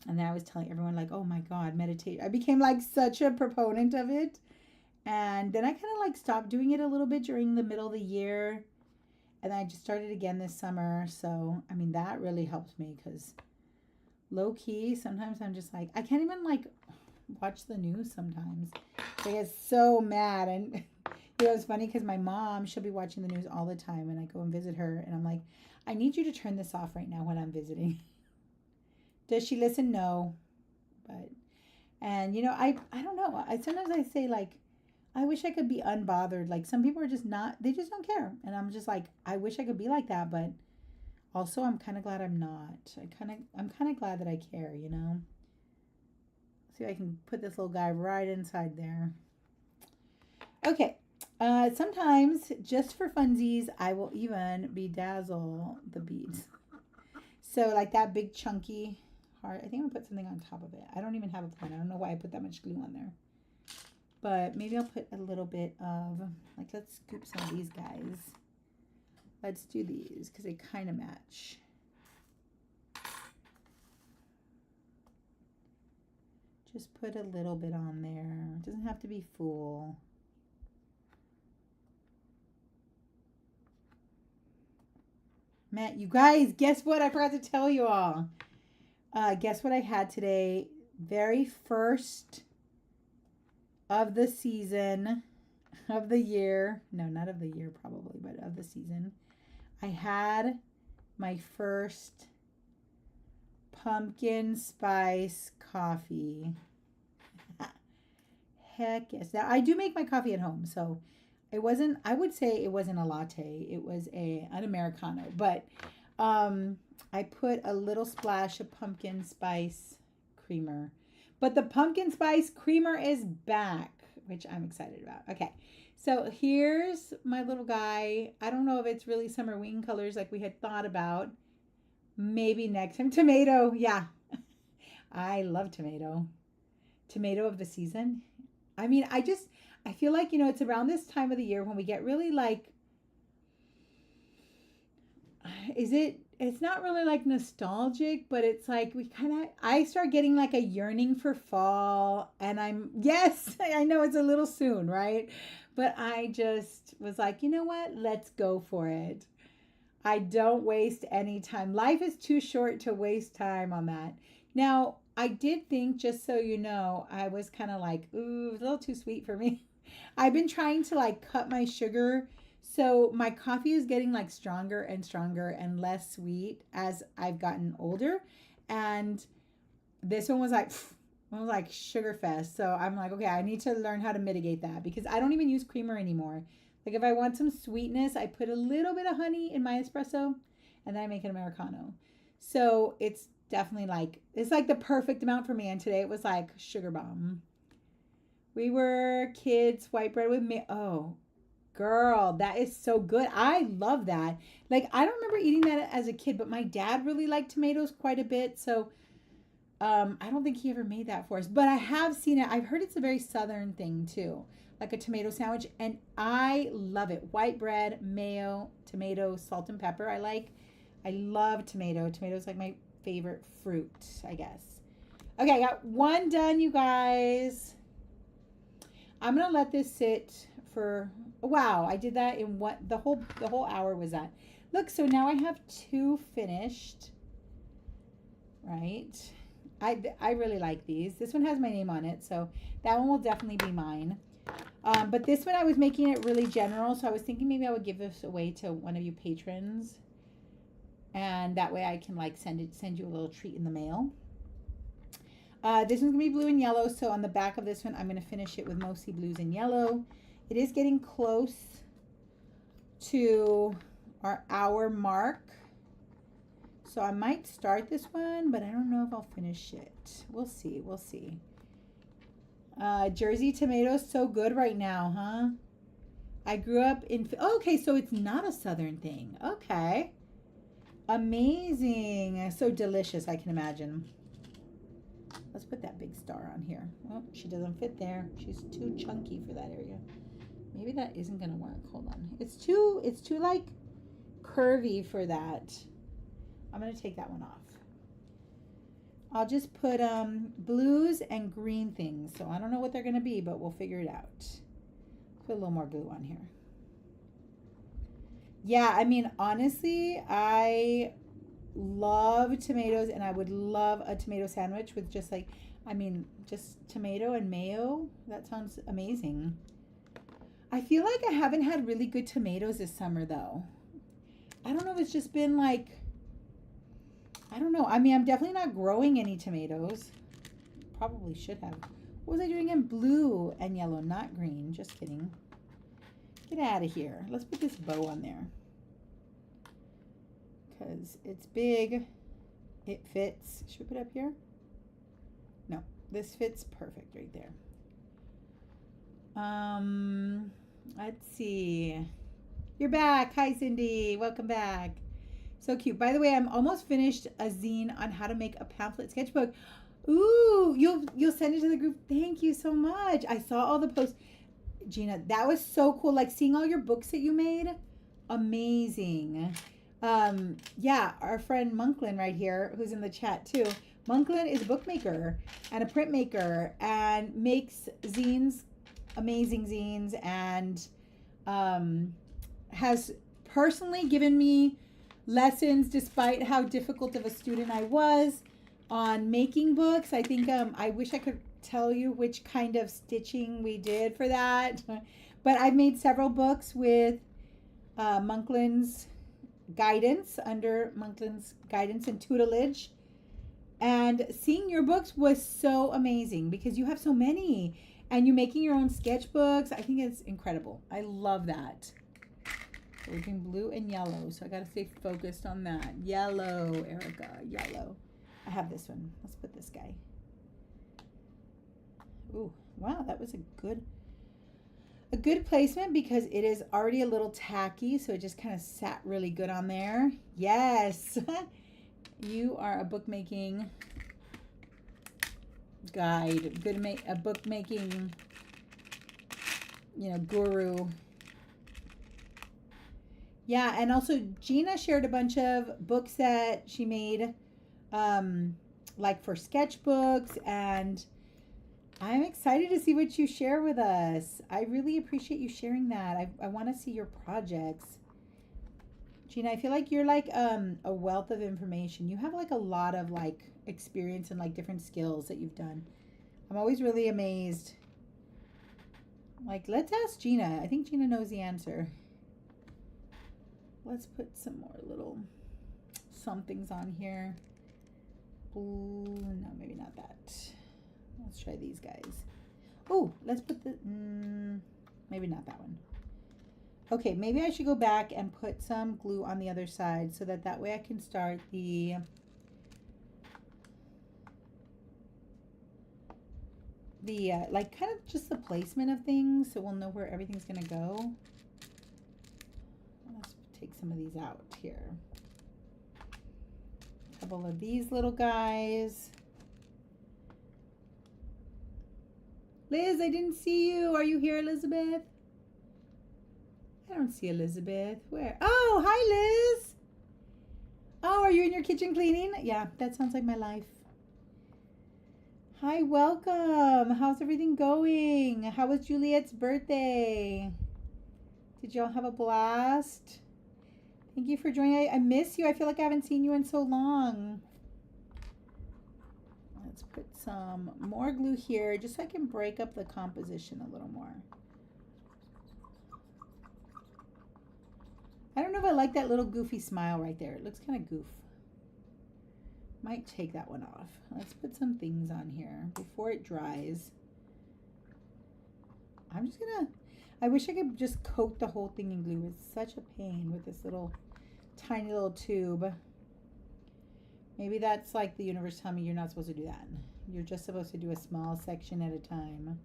And then I was telling everyone like, oh my God, meditate. I became like such a proponent of it. And then I kind of like stopped doing it a little bit during the middle of the year. And I just started again this summer. So, I mean, that really helps me because low key, sometimes I'm just like, I can't even like watch the news sometimes. I get so mad. And it's funny because my mom, she'll be watching the news all the time. And I go and visit her. And I'm like, I need you to turn this off right now when I'm visiting. Does she listen? No. But, and I don't know. Sometimes I say like, I wish I could be unbothered. Like some people are just not, they just don't care. And I'm just like, I wish I could be like that. But also I'm kind of glad I'm not. I'm kind of glad that I care. See if I can put this little guy right inside there. Okay. Sometimes just for funsies, I will even bedazzle the beads. So like that big chunky heart. I think I'm gonna put something on top of it. I don't even have a plan. I don't know why I put that much glue on there. But maybe I'll put a little bit of, like, let's scoop some of these guys. Let's do these because they kind of match. Just put a little bit on there. It doesn't have to be full. Matt, you guys, guess what? I forgot to tell you all. Guess what I had today? Very first of the season, of the year. No, not of the year probably, but of the season. I had my first pumpkin spice coffee. Heck yes. Now, I do make my coffee at home, so I would say it wasn't a latte. It was an Americano, but I put a little splash of pumpkin spice creamer. But the pumpkin spice creamer is back, which I'm excited about. Okay, so here's my little guy. I don't know if it's really summer wing colors like we had thought about. Maybe next time. Tomato, yeah. I love tomato. Tomato of the season. I mean, I feel like, it's around this time of the year when we get really like, it's not really like nostalgic, but it's like I start getting like a yearning for fall. And yes, I know it's a little soon, right? But I just was like, you know what? Let's go for it. I don't waste any time. Life is too short to waste time on that. Now, I did think, just so you know, I was kind of like, ooh, it's a little too sweet for me. I've been trying to like cut my sugar. So my coffee is getting like stronger and stronger and less sweet as I've gotten older. And this one was like sugar fest. So I'm like, okay, I need to learn how to mitigate that because I don't even use creamer anymore. Like if I want some sweetness, I put a little bit of honey in my espresso and then I make an Americano. So it's definitely like, it's like the perfect amount for me. And today it was like sugar bomb. We were kids, white bread with me. Oh, girl, that is so good. I love that. Like, I don't remember eating that as a kid, but my dad really liked tomatoes quite a bit. So I don't think he ever made that for us. But I have seen it. I've heard it's a very southern thing too. Like a tomato sandwich. And I love it. White bread, mayo, tomato, salt and pepper. I like. I love tomato. Tomato's like my favorite fruit, I guess. Okay, I got one done, you guys. I'm gonna let this sit for, wow, I did that in what, the whole hour was that. Look, so now I have 2 finished, right? I really like these. This one has my name on it, so that one will definitely be mine. But this one I was making it really general, so I was thinking maybe I would give this away to one of you patrons, and that way I can like send you a little treat in the mail. This one's gonna be blue and yellow, so on the back of this one I'm gonna finish it with mostly blues and yellow. It is getting close to our hour mark, so I might start this one, but I don't know if I'll finish it. We'll see. Jersey tomatoes, so good right now, huh? I grew up in, okay, so it's not a southern thing. Okay. Amazing. So delicious, I can imagine. Let's put that big star on here. Oh, she doesn't fit there. She's too chunky for that area. Maybe that isn't gonna work. Hold on. It's too like curvy for that. I'm gonna take that one off. I'll just put blues and green things. So I don't know what they're gonna be, but we'll figure it out. Put a little more glue on here. Yeah, I mean, honestly, I love tomatoes, and I would love a tomato sandwich with just like, I mean, just tomato and mayo. That sounds amazing. I feel like I haven't had really good tomatoes this summer though. I don't know if it's just been like, I don't know. I mean, I'm definitely not growing any tomatoes. Probably should have. What was I doing in blue and yellow, not green? Just kidding. Get out of here. Let's put this bow on there. Because it's big. It fits. Should we put it up here? No. This fits perfect right there. Let's see. You're back. Hi, Cindy. Welcome back. So cute. By the way, I'm almost finished a zine on how to make a pamphlet sketchbook. Ooh, you'll send it to the group. Thank you so much. I saw all the posts. Gina, that was so cool. Like seeing all your books that you made. Amazing. Yeah, our friend Monklin right here, who's in the chat too. Monklin is a bookmaker and a printmaker and makes zines, amazing zines, and has personally given me lessons despite how difficult of a student I was on making books. I think I wish I could tell you which kind of stitching we did for that, but I've made several books with Monklin's guidance, under Monklin's guidance and tutelage, and seeing your books was so amazing because you have so many and you're making your own sketchbooks. I think it's incredible. I love that. So we're doing blue and yellow, so I gotta stay focused on that. Yellow, Erica, yellow. I have this one. Let's put this guy. Ooh, wow, that was a good placement because it is already a little tacky, so it just kind of sat really good on there. Yes. You are a bookmaking guide, a bookmaking, guru. Yeah, and also Gina shared a bunch of books that she made, like for sketchbooks, and I'm excited to see what you share with us. I really appreciate you sharing that. I want to see your projects. Gina, I feel like you're like a wealth of information. You have like a lot of like experience and like different skills that you've done. I'm always really amazed. Like, let's ask Gina. I think Gina knows the answer. Let's put some more little somethings on here. Ooh, no, maybe not that. Let's try these guys. Oh, let's put the, maybe not that one. Okay, maybe I should go back and put some glue on the other side so that way I can start the like kind of just the placement of things so we'll know where everything's gonna go. Let's take some of these out here. A couple of these little guys. Liz, I didn't see you. Are you here, Elizabeth? I don't see Elizabeth. Where? Oh, hi, Liz. Oh, are you in your kitchen cleaning? Yeah, that sounds like my life. Hi, welcome. How's everything going? How was Juliet's birthday? Did y'all have a blast? Thank you for joining. I miss you. I feel like I haven't seen you in so long. Let's put some more glue here just so I can break up the composition a little more. I don't know if I like that little goofy smile right there. It looks kind of goof. Might take that one off. Let's put some things on here before it dries. I'm just gonna, I wish I could just coat the whole thing in glue. It's such a pain with this little tiny little tube. Maybe that's like the universe telling me you're not supposed to do that. You're just supposed to do a small section at a time.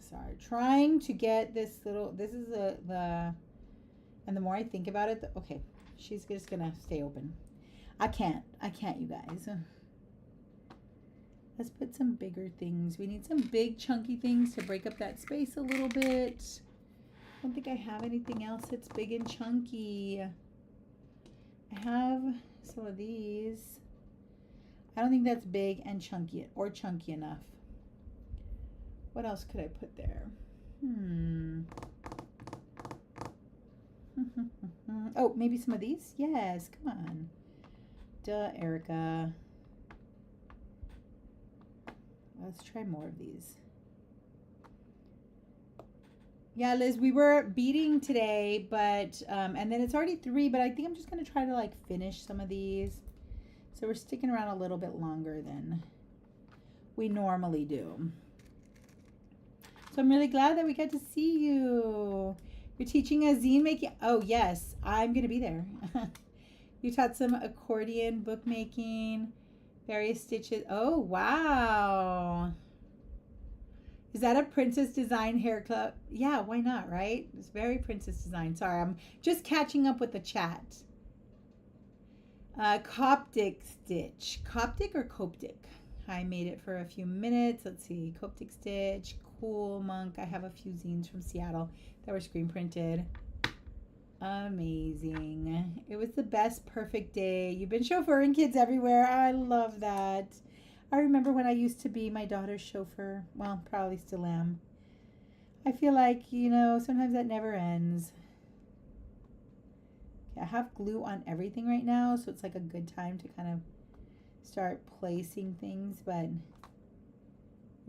Sorry, trying to get this little, this is and the more I think about it, okay, she's just gonna stay open. I can't, you guys. Let's put some bigger things. We need some big chunky things to break up that space a little bit. I don't think I have anything else that's big and chunky. I have some of these. I don't think that's big and chunky or chunky enough. What else could I put there? Oh, maybe some of these? Yes, come on. Duh, Erica. Let's try more of these. Yeah, Liz, we were beading today, but, and then it's already 3, but I think I'm just going to try to like finish some of these. So we're sticking around a little bit longer than we normally do. So I'm really glad that we got to see you. You're teaching a zine making. Oh, yes, I'm going to be there. You taught some accordion bookmaking, various stitches. Oh, wow. Is that a Princess Design hair club? Yeah, why not, right? It's very Princess Design. Sorry, I'm just catching up with the chat. Coptic stitch. Coptic or Coptic? I made it for a few minutes. Let's see. Coptic stitch. Cool monk. I have a few zines from Seattle that were screen printed. Amazing. It was the best perfect day. You've been chauffeuring kids everywhere. I love that. I remember when I used to be my daughter's chauffeur. Well, probably still am. I feel like, you know, sometimes that never ends. Okay, I have glue on everything right now, so it's like a good time to kind of start placing things, but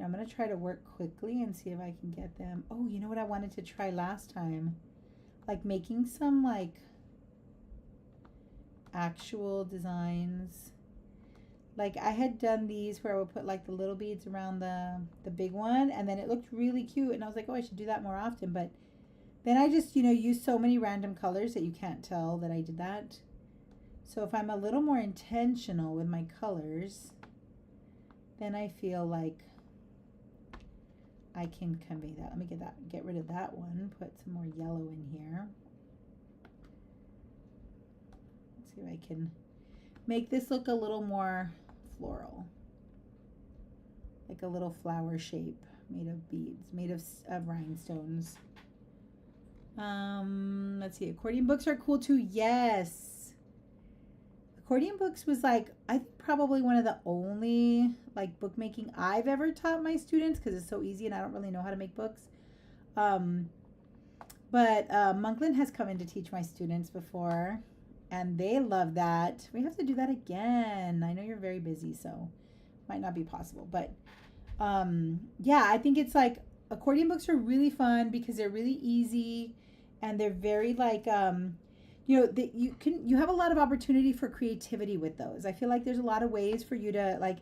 I'm going to try to work quickly and see if I can get them. Oh, you know what I wanted to try last time? Like making some like actual designs. Like I had done these where I would put like the little beads around the big one, and then it looked really cute, and I was like, oh, I should do that more often. But then I just, you know, use so many random colors that you can't tell that I did that. So if I'm a little more intentional with my colors, then I feel like I can convey that. Let me get rid of that one, put some more yellow in here. Let's see if I can make this look a little more floral. Like a little flower shape made of beads, made of rhinestones. Let's see, accordion books are cool too. Yes. Accordion books was like, I think probably one of the only like bookmaking I've ever taught my students because it's so easy and I don't really know how to make books. But Monkland has come in to teach my students before and they love that. We have to do that again. I know you're very busy, so might not be possible. But yeah, I think it's like accordion books are really fun because they're really easy and they're very like you know, you have a lot of opportunity for creativity with those. I feel like there's a lot of ways for you to like,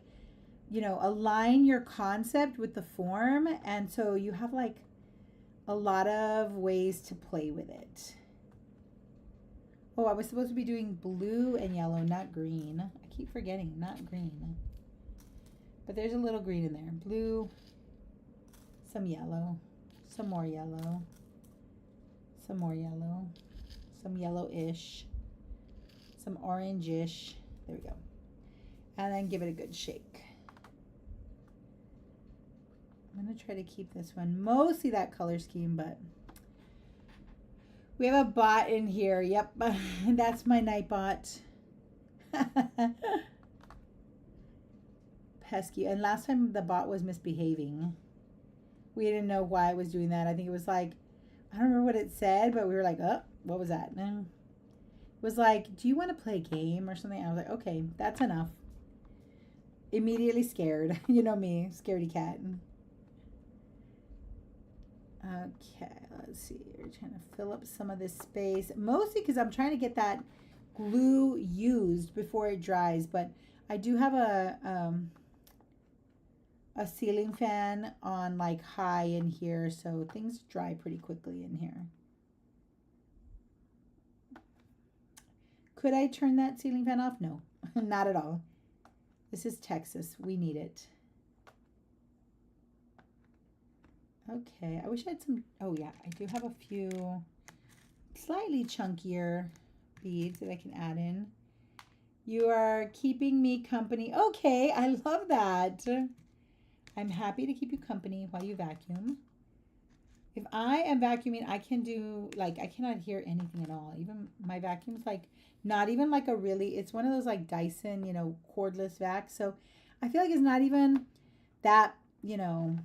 you know, align your concept with the form, and so you have like a lot of ways to play with it. Oh, I was supposed to be doing blue and yellow, not green. I keep forgetting, not green. But there's a little green in there. Blue, some yellow, some more yellow, some more yellow, some yellowish, some orangish. There we go. And then give it a good shake. I'm going to try to keep this one mostly that color scheme, but We have a bot in here. Yep, that's my night bot. Pesky. And last time the bot was misbehaving. We didn't know why it was doing that. I think it was like, I don't remember what it said, but we were like, oh, what was that? No. It was like, do you want to play a game or something? I was like, okay, that's enough. Immediately scared. You know me, scaredy cat. Okay, let's see. We're trying to fill up some of this space. Mostly because I'm trying to get that glue used before it dries. But I do have a ceiling fan on like high in here. So things dry pretty quickly in here. Could I turn that ceiling fan off? No, not at all. This is Texas. We need it. Okay, I wish I had some, oh yeah, I do have a few slightly chunkier beads that I can add in. You are keeping me company. Okay, I love that. I'm happy to keep you company while you vacuum. If I am vacuuming, I can do, like, I cannot hear anything at all. Even my vacuum's like, not even like a really, it's one of those like Dyson, you know, cordless vac. So I feel like it's not even that, you know,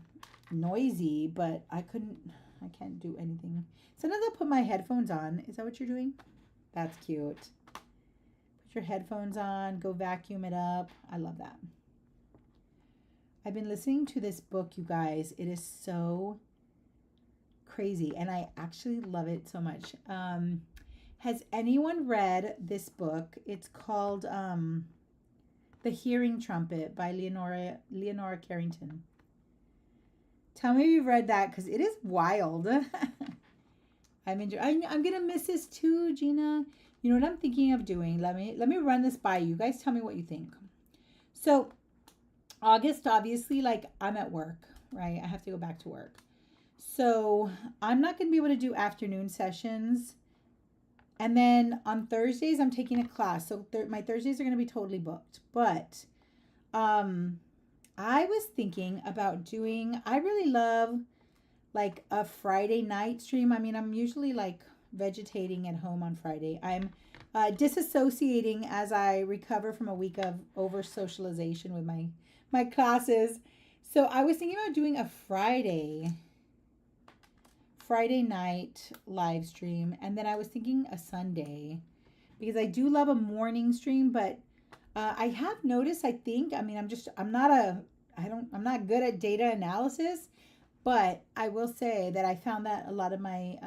noisy, but I can't do anything. Sometimes I'll put my headphones on. Is that what you're doing? That's cute. Put your headphones on, go vacuum it up. I love that. I've been listening to this book, you guys. It is so crazy, and I actually love it so much. Has anyone read this book? It's called The Hearing Trumpet by Leonora Carrington. Tell me if you've read that, because it is wild. I'm gonna miss this too, Gina. You know what I'm thinking of doing? Let me run this by you guys. Tell me what you think. So August, obviously, like, I'm at work, right? I have to go back to work. So I'm not gonna be able to do afternoon sessions. And then on Thursdays, I'm taking a class. So my Thursdays are gonna be totally booked. But I was thinking about doing, I really love like a Friday night stream. I mean, I'm usually like vegetating at home on Friday. I'm disassociating as I recover from a week of over socialization with my classes. So I was thinking about doing a Friday night live stream. And then I was thinking a Sunday, because I do love a morning stream, but I have noticed, I think, I mean, I'm not good at data analysis, but I will say that I found that a lot of my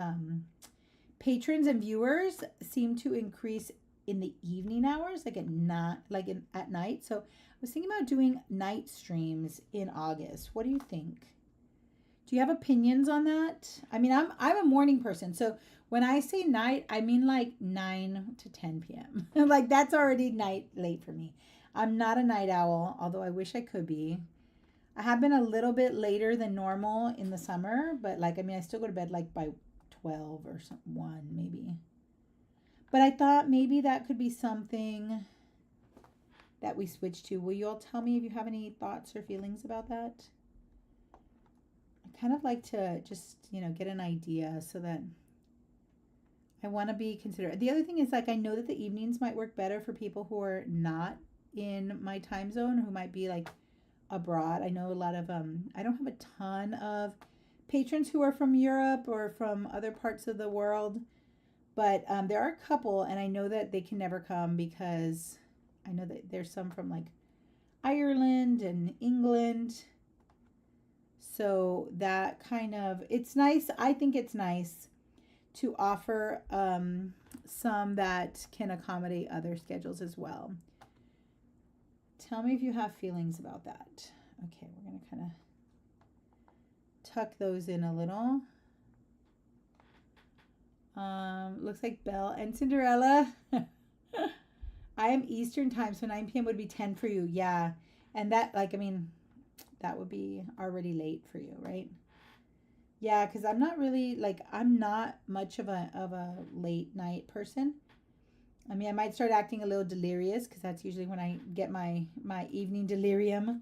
patrons and viewers seem to increase in the evening hours, like at night. So I was thinking about doing night streams in August. What do you think? Do you have opinions on that? I mean, I'm a morning person, so when I say night, I mean like 9 to 10 p.m. Like, that's already late for me. I'm not a night owl, although I wish I could be. I have been a little bit later than normal in the summer, but like, I mean, I still go to bed like by 12 or 1 maybe. But I thought maybe that could be something that we switch to. Will you all tell me if you have any thoughts or feelings about that? I kind of like to just, you know, get an idea so that I want to be considerate. The other thing is, like, I know that the evenings might work better for people who are not in my time zone, who might be like abroad. I know a lot of I don't have a ton of patrons who are from Europe or from other parts of the world, but there are a couple, and I know that they can never come because I know that there's some from like Ireland and England. So that kind of, it's nice. I think it's nice to offer some that can accommodate other schedules as well. Tell me if you have feelings about that. Okay, we're going to kind of tuck those in a little. Looks like Belle and Cinderella. I am Eastern time, so 9 p.m. would be 10 for you. Yeah. And that, like, I mean, that would be already late for you, right? Yeah, because I'm not really, like, I'm not much of a late night person. I mean, I might start acting a little delirious because that's usually when I get my evening delirium.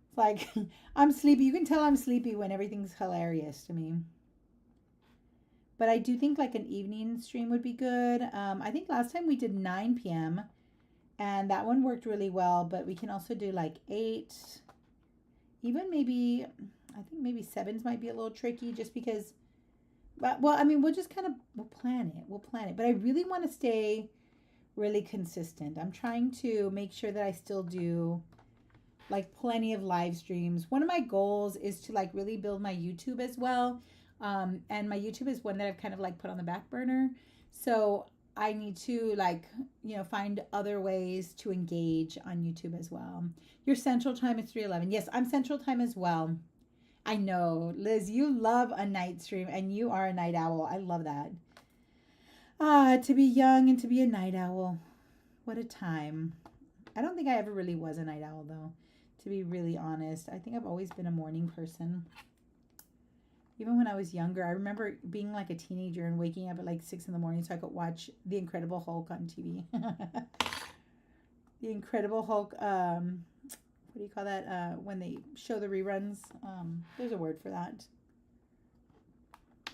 It's like, I'm sleepy. You can tell I'm sleepy when everything's hilarious to me. But I do think like an evening stream would be good. I think last time we did 9 p.m. and that one worked really well, but we can also do like 8, even maybe, I think maybe 7s might be a little tricky just because, but, well, I mean, we'll just kind of, we'll plan it. We'll plan it. But I really want to stay really consistent. I'm trying to make sure that I still do like plenty of live streams. One of my goals is to like really build my YouTube as well. And my YouTube is one that I've kind of like put on the back burner. So I need to like, find other ways to engage on YouTube as well. Your central time is 3:11. Yes, I'm central time as well. I know, Liz, you love a night stream and you are a night owl. I love that. To be young and to be a night owl. What a time. I don't think I ever really was a night owl though, to be really honest. I think I've always been a morning person. Even when I was younger, I remember being like a teenager and waking up at like 6 in the morning so I could watch The Incredible Hulk on TV. The Incredible Hulk, what do you call that? When they show the reruns, there's a word for that.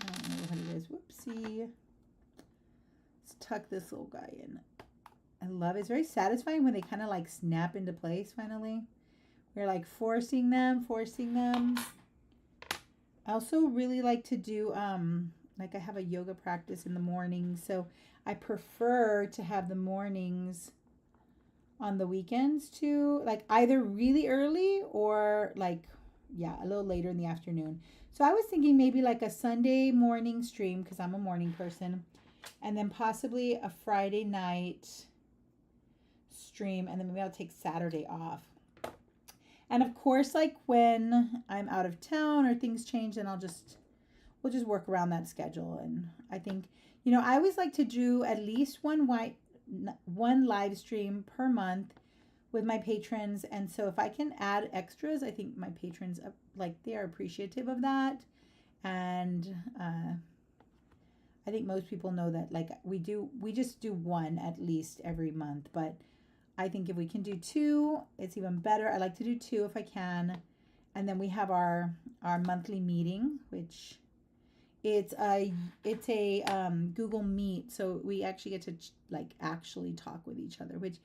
I don't know what it is. Whoopsie. Let's tuck this little guy in. I love it. It's very satisfying when they kind of like snap into place finally. We're like forcing them. I also really like to do, like I have a yoga practice in the morning. So I prefer to have the mornings on the weekends too, like either really early or like, yeah, a little later in the afternoon. So I was thinking maybe like a Sunday morning stream because I'm a morning person, and then possibly a Friday night stream, and then maybe I'll take Saturday off. And of course, like when I'm out of town or things change, then we'll just work around that schedule. And I think, I always like to do at least one live stream per month with my patrons. And so if I can add extras, I think my patrons, like, they are appreciative of that. And I think most people know that, like, we just do one at least every month. But I think if we can do 2, it's even better. I like to do 2 if I can. And then we have our monthly meeting, which it's a Google Meet. So we actually get to like actually talk with each other, which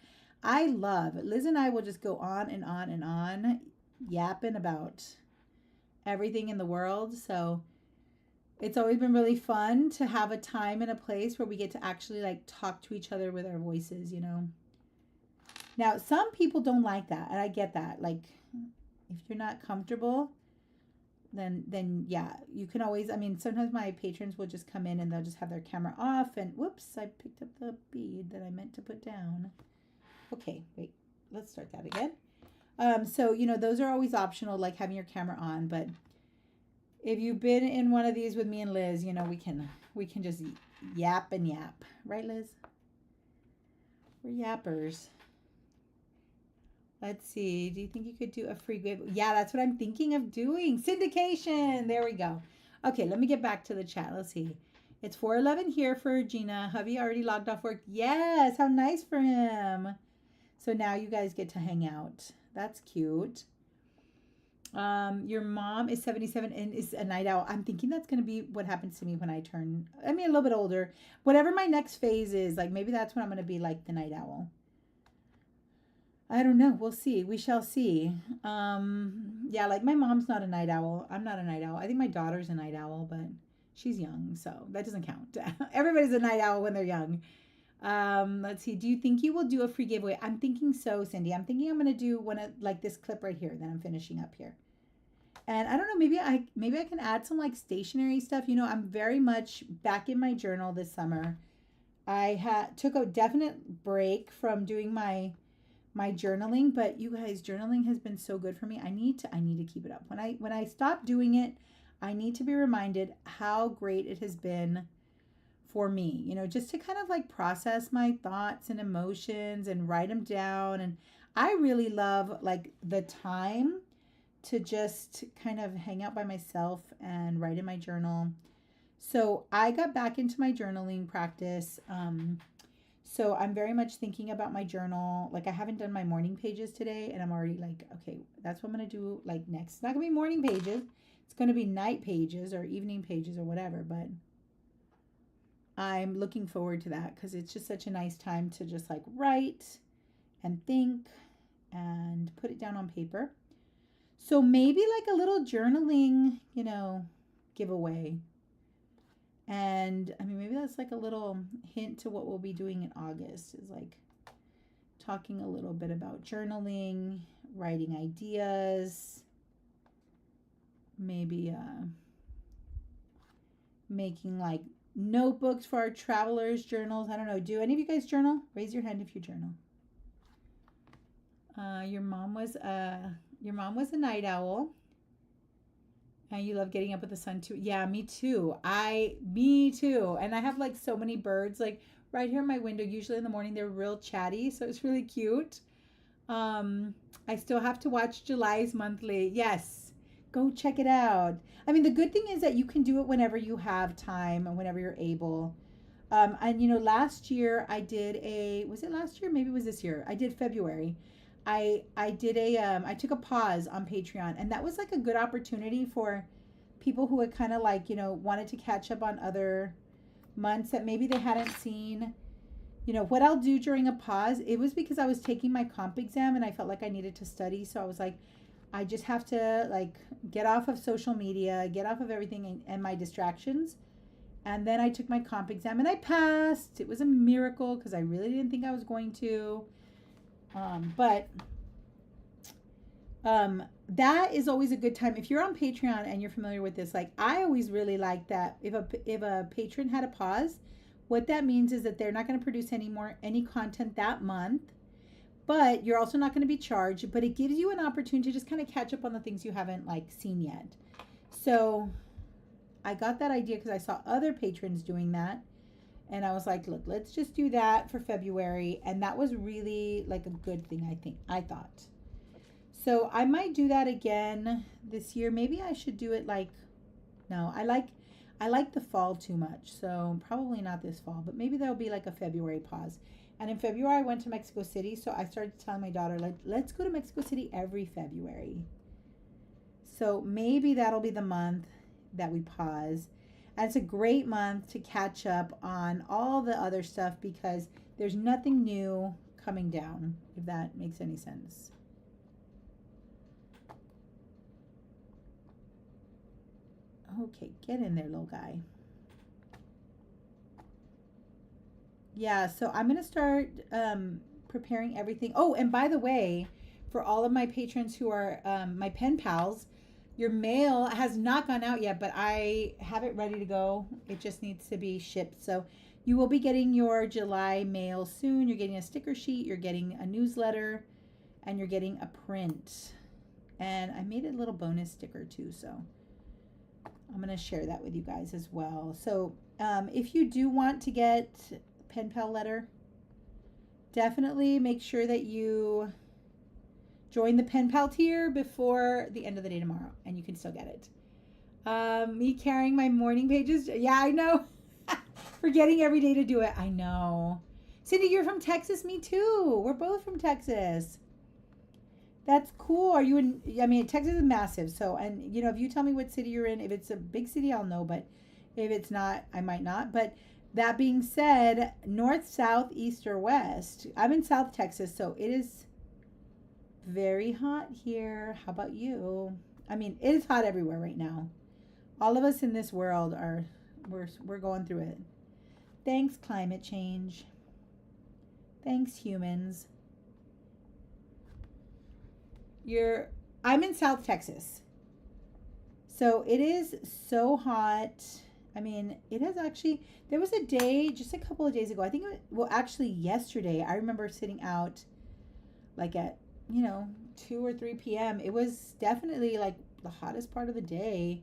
I love. Liz and I will just go on and on and on yapping about everything in the world. So it's always been really fun to have a time and a place where we get to actually like talk to each other with our voices, Now, some people don't like that, and I get that. Like, if you're not comfortable, then yeah, you can always, sometimes my patrons will just come in and they'll just have their camera off, and whoops, I picked up the bead that I meant to put down. Okay, wait, let's start that again. So, those are always optional, like having your camera on, but if you've been in one of these with me and Liz, we can just yap and yap. Right, Liz? We're yappers. Let's see. Do you think you could do a free giveaway? Yeah, that's what I'm thinking of doing. Syndication. There we go. Okay, let me get back to the chat. Let's see. It's 4:11 here for Gina. Hubby already logged off work. Yes, how nice for him. So now you guys get to hang out. That's cute. Your mom is 77 and is a night owl. I'm thinking that's going to be what happens to me when I turn, a little bit older. Whatever my next phase is, like maybe that's when I'm going to be like the night owl. I don't know. We'll see. We shall see. Yeah, like my mom's not a night owl. I'm not a night owl. I think my daughter's a night owl, but she's young, so that doesn't count. Everybody's a night owl when they're young. Let's see. Do you think you will do a free giveaway? I'm thinking so, Cindy. I'm thinking I'm going to do one of like this clip right here that I'm finishing up here. And I don't know, maybe I can add some like stationery stuff. I'm very much back in my journal this summer. I took a definite break from doing my journaling, but you guys, journaling has been so good for me. I need to keep it up. When I stop doing it, I need to be reminded how great it has been for me, just to kind of like process my thoughts and emotions and write them down. And I really love like the time to just kind of hang out by myself and write in my journal. So I got back into my journaling practice. So I'm very much thinking about my journal. Like I haven't done my morning pages today, and I'm already like, okay, that's what I'm going to do like next. It's not going to be morning pages. It's going to be night pages or evening pages or whatever. But I'm looking forward to that because it's just such a nice time to just like write and think and put it down on paper. So maybe like a little journaling, giveaway. And I mean, maybe that's like a little hint to what we'll be doing in August is like talking a little bit about journaling, writing ideas, maybe making like notebooks for our travelers, journals. I don't know. Do any of you guys journal? Raise your hand if you journal. Your mom was a night owl. And you love getting up with the sun too. Yeah, me too. Me too. And I have like so many birds like right here in my window. Usually in the morning they're real chatty, so it's really cute. I still have to watch July's monthly. Yes, go check it out. I mean, the good thing is that you can do it whenever you have time and whenever you're able. And last year I did was it last year? Maybe it was this year. I did February. I took a pause on Patreon, and that was like a good opportunity for people who had kind of like, wanted to catch up on other months that maybe they hadn't seen. What I'll do during a pause, it was because I was taking my comp exam and I felt like I needed to study. So I was like, I just have to like get off of social media, get off of everything and my distractions. And then I took my comp exam and I passed. It was a miracle because I really didn't think I was going to. But that is always a good time. If you're on Patreon and you're familiar with this, like I always really like that if a patron had a pause, what that means is that they're not going to produce any content that month, but you're also not going to be charged, but it gives you an opportunity to just kind of catch up on the things you haven't like seen yet. So I got that idea because I saw other patrons doing that. And I was like, look, let's just do that for February. And that was really like a good thing, I thought. So I might do that again this year. Maybe I should do it no, I like the fall too much. So probably not this fall, but maybe there'll be like a February pause. And in February, I went to Mexico City. So I started telling my daughter, like, let's go to Mexico City every February. So maybe that'll be the month that we pause. And it's a great month to catch up on all the other stuff because there's nothing new coming down, if that makes any sense. Okay, get in there, little guy. Yeah, so I'm going to start preparing everything. Oh, and by the way, for all of my patrons who are my pen pals, your mail has not gone out yet, but I have it ready to go. It just needs to be shipped. So you will be getting your July mail soon. You're getting a sticker sheet, you're getting a newsletter, and you're getting a print. And I made a little bonus sticker too, so I'm going to share that with you guys as well. So if you do want to get pen pal letter, definitely make sure that you join the pen pal tier before the end of the day tomorrow, and you can still get it. Me carrying my morning pages. Yeah, I know. Forgetting every day to do it. I know. Cindy, you're from Texas. Me too. We're both from Texas. That's cool. Are you in? I mean, Texas is massive. So, and if you tell me what city you're in, if it's a big city, I'll know. But if it's not, I might not. But that being said, north, south, east, or west. I'm in South Texas, so it is very hot here. How about you? I mean, it is hot everywhere right now. All of us in this world we're going through it. Thanks, climate change. Thanks, humans. I'm in South Texas. So it is so hot. I mean, it has actually, there was a day just a couple of days ago. I think actually yesterday, I remember sitting out like at 2 or 3 p.m. It was definitely like the hottest part of the day.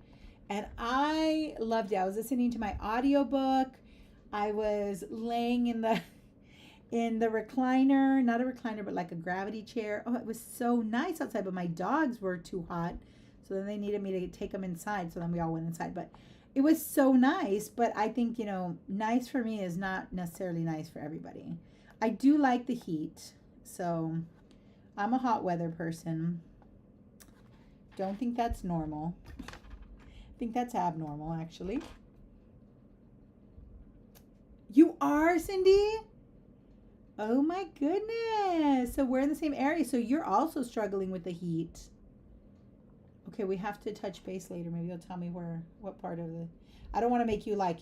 And I loved it. I was listening to my audiobook. I was laying in the recliner, not a recliner, but like a gravity chair. Oh, it was so nice outside, but my dogs were too hot. So then they needed me to take them inside. So then we all went inside. But it was so nice. But I think, nice for me is not necessarily nice for everybody. I do like the heat. So I'm a hot weather person. Don't think that's normal. I think that's abnormal, actually. You are, Cindy? Oh my goodness. So we're in the same area. So you're also struggling with the heat. Okay, we have to touch base later. Maybe you'll tell me what part of the... I don't want to make you like,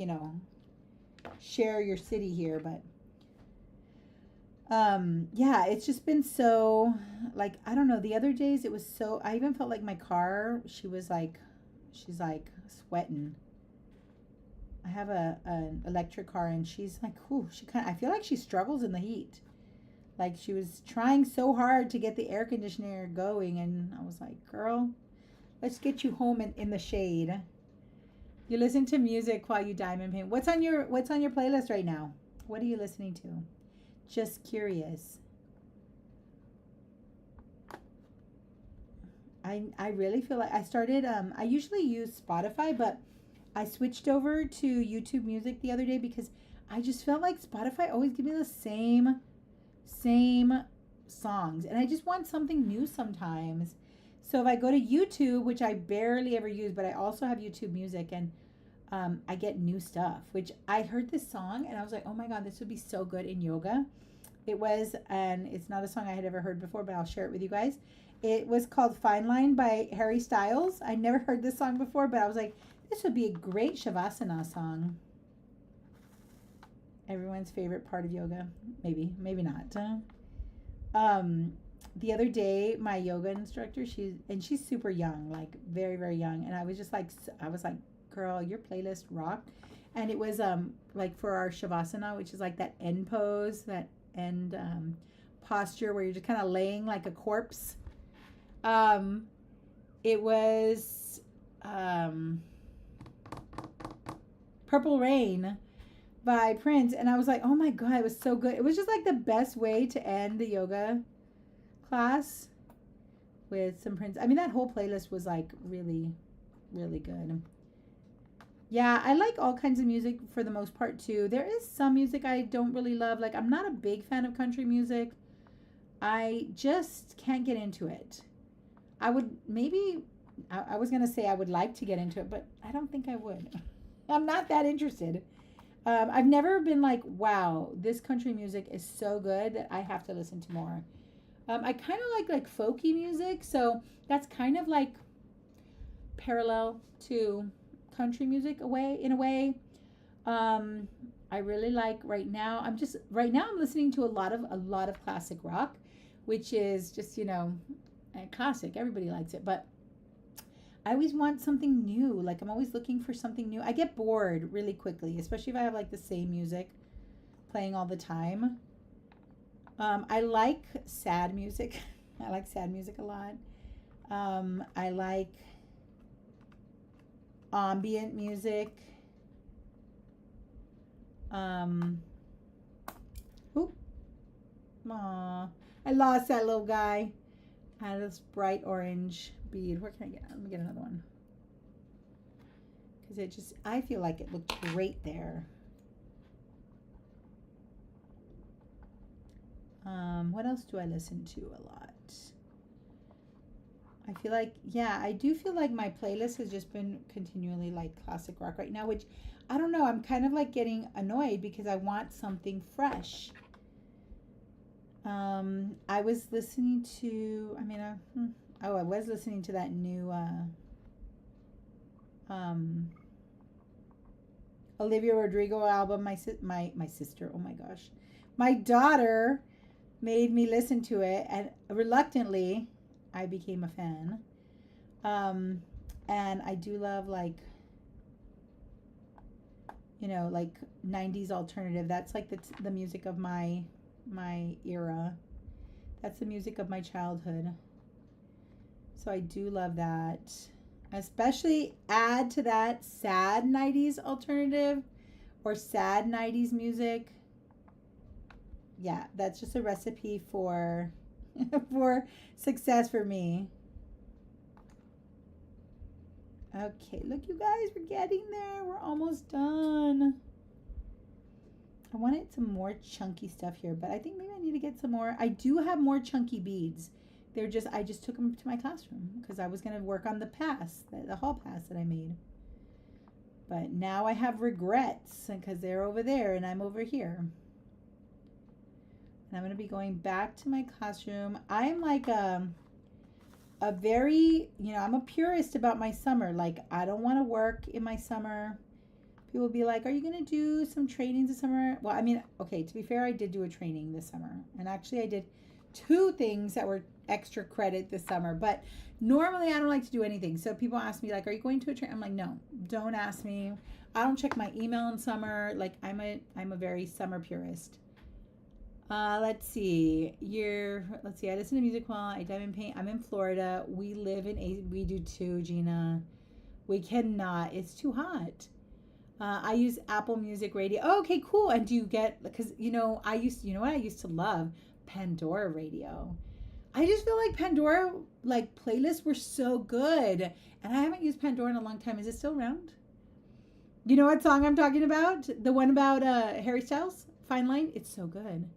share your city here, but... yeah, it's just been so, like, I don't know. The other days it was so... I even felt like my car, she's like sweating. I have an electric car, and she's like, whew, I feel like she struggles in the heat. Like she was trying so hard to get the air conditioner going, and I was like, girl, let's get you home in the shade. You listen to music while you diamond paint. What's on your playlist right now? What are you listening to? Just curious. I really feel like I started, I usually use Spotify, but I switched over to YouTube Music the other day because I just felt like Spotify always gives me the same songs, and I just want something new sometimes. So if I go to YouTube, which I barely ever use, but I also have YouTube Music, and I get new stuff, which I heard this song and I was like, oh my God, this would be so good in yoga. It was, and it's not a song I had ever heard before, but I'll share it with you guys. It was called Fine Line by Harry Styles. I never heard this song before, but I was like, this would be a great Shavasana song. Everyone's favorite part of yoga. Maybe not. The other day, my yoga instructor, she's super young, like very, very young. And I was like, girl, your playlist rocked. And it was like for our Shavasana, which is like that end pose, that end posture where you're just kind of laying like a corpse. It was Purple Rain by Prince, and I was like, oh my God, it was so good. It was just like the best way to end the yoga class with some Prince. I mean, that whole playlist was like really, really good. Yeah, I like all kinds of music for the most part too. There is some music I don't really love. Like, I'm not a big fan of country music. I just can't get into it. I was going to say I would like to get into it, but I don't think I would. I'm not that interested. I've never been like, wow, this country music is so good that I have to listen to more. I kind of like folky music, so that's kind of like parallel to country music in a way. I really like right now I'm listening to a lot of classic rock, which is just, a classic. Everybody likes it, but I always want something new. Like, I'm always looking for something new. I get bored really quickly, especially if I have like the same music playing all the time. I like sad music. I like sad music a lot. I like ambient music. Aw, I lost that little guy. I had this bright orange bead. Where can I get? Let me get another one. Because I feel like it looked great there. What else do I listen to a lot? I feel like, yeah, I do feel like my playlist has just been continually like classic rock right now, which I don't know. I'm kind of like getting annoyed because I want something fresh. I was listening to, I was listening to that new Olivia Rodrigo album. My sister, oh my gosh, my daughter made me listen to it, and reluctantly I became a fan. And I do love like 90s alternative. That's like the music of my era. That's the music of my childhood. So I do love that. Especially add to that sad 90s alternative or sad 90s music. Yeah, that's just a recipe for for success for me. Okay, look, you guys, we're getting there. We're almost done. I wanted some more chunky stuff here, but I think maybe I need to get some more. I do have more chunky beads. I just took them to my classroom because I was going to work on the hall pass that I made. But now I have regrets because they're over there and I'm over here. And I'm going to be going back to my classroom. I'm like a very, I'm a purist about my summer. Like, I don't want to work in my summer. People will be like, are you going to do some trainings this summer? Well, I mean, okay, to be fair, I did do a training this summer. And actually, I did 2 things that were extra credit this summer. But normally, I don't like to do anything. So people ask me, like, are you going to a training? I'm like, no, don't ask me. I don't check my email in summer. Like, I'm a very summer purist. Let's see. I listen to music while I dive in paint. I'm in Florida. We do too, Gina. We cannot. It's too hot. I use Apple Music Radio. Oh, okay, cool. And do you get, because, what I used to love? Pandora Radio. I just feel like Pandora, like, playlists were so good. And I haven't used Pandora in a long time. Is it still around? You know what song I'm talking about? The one about Harry Styles? Fine Line? It's so good.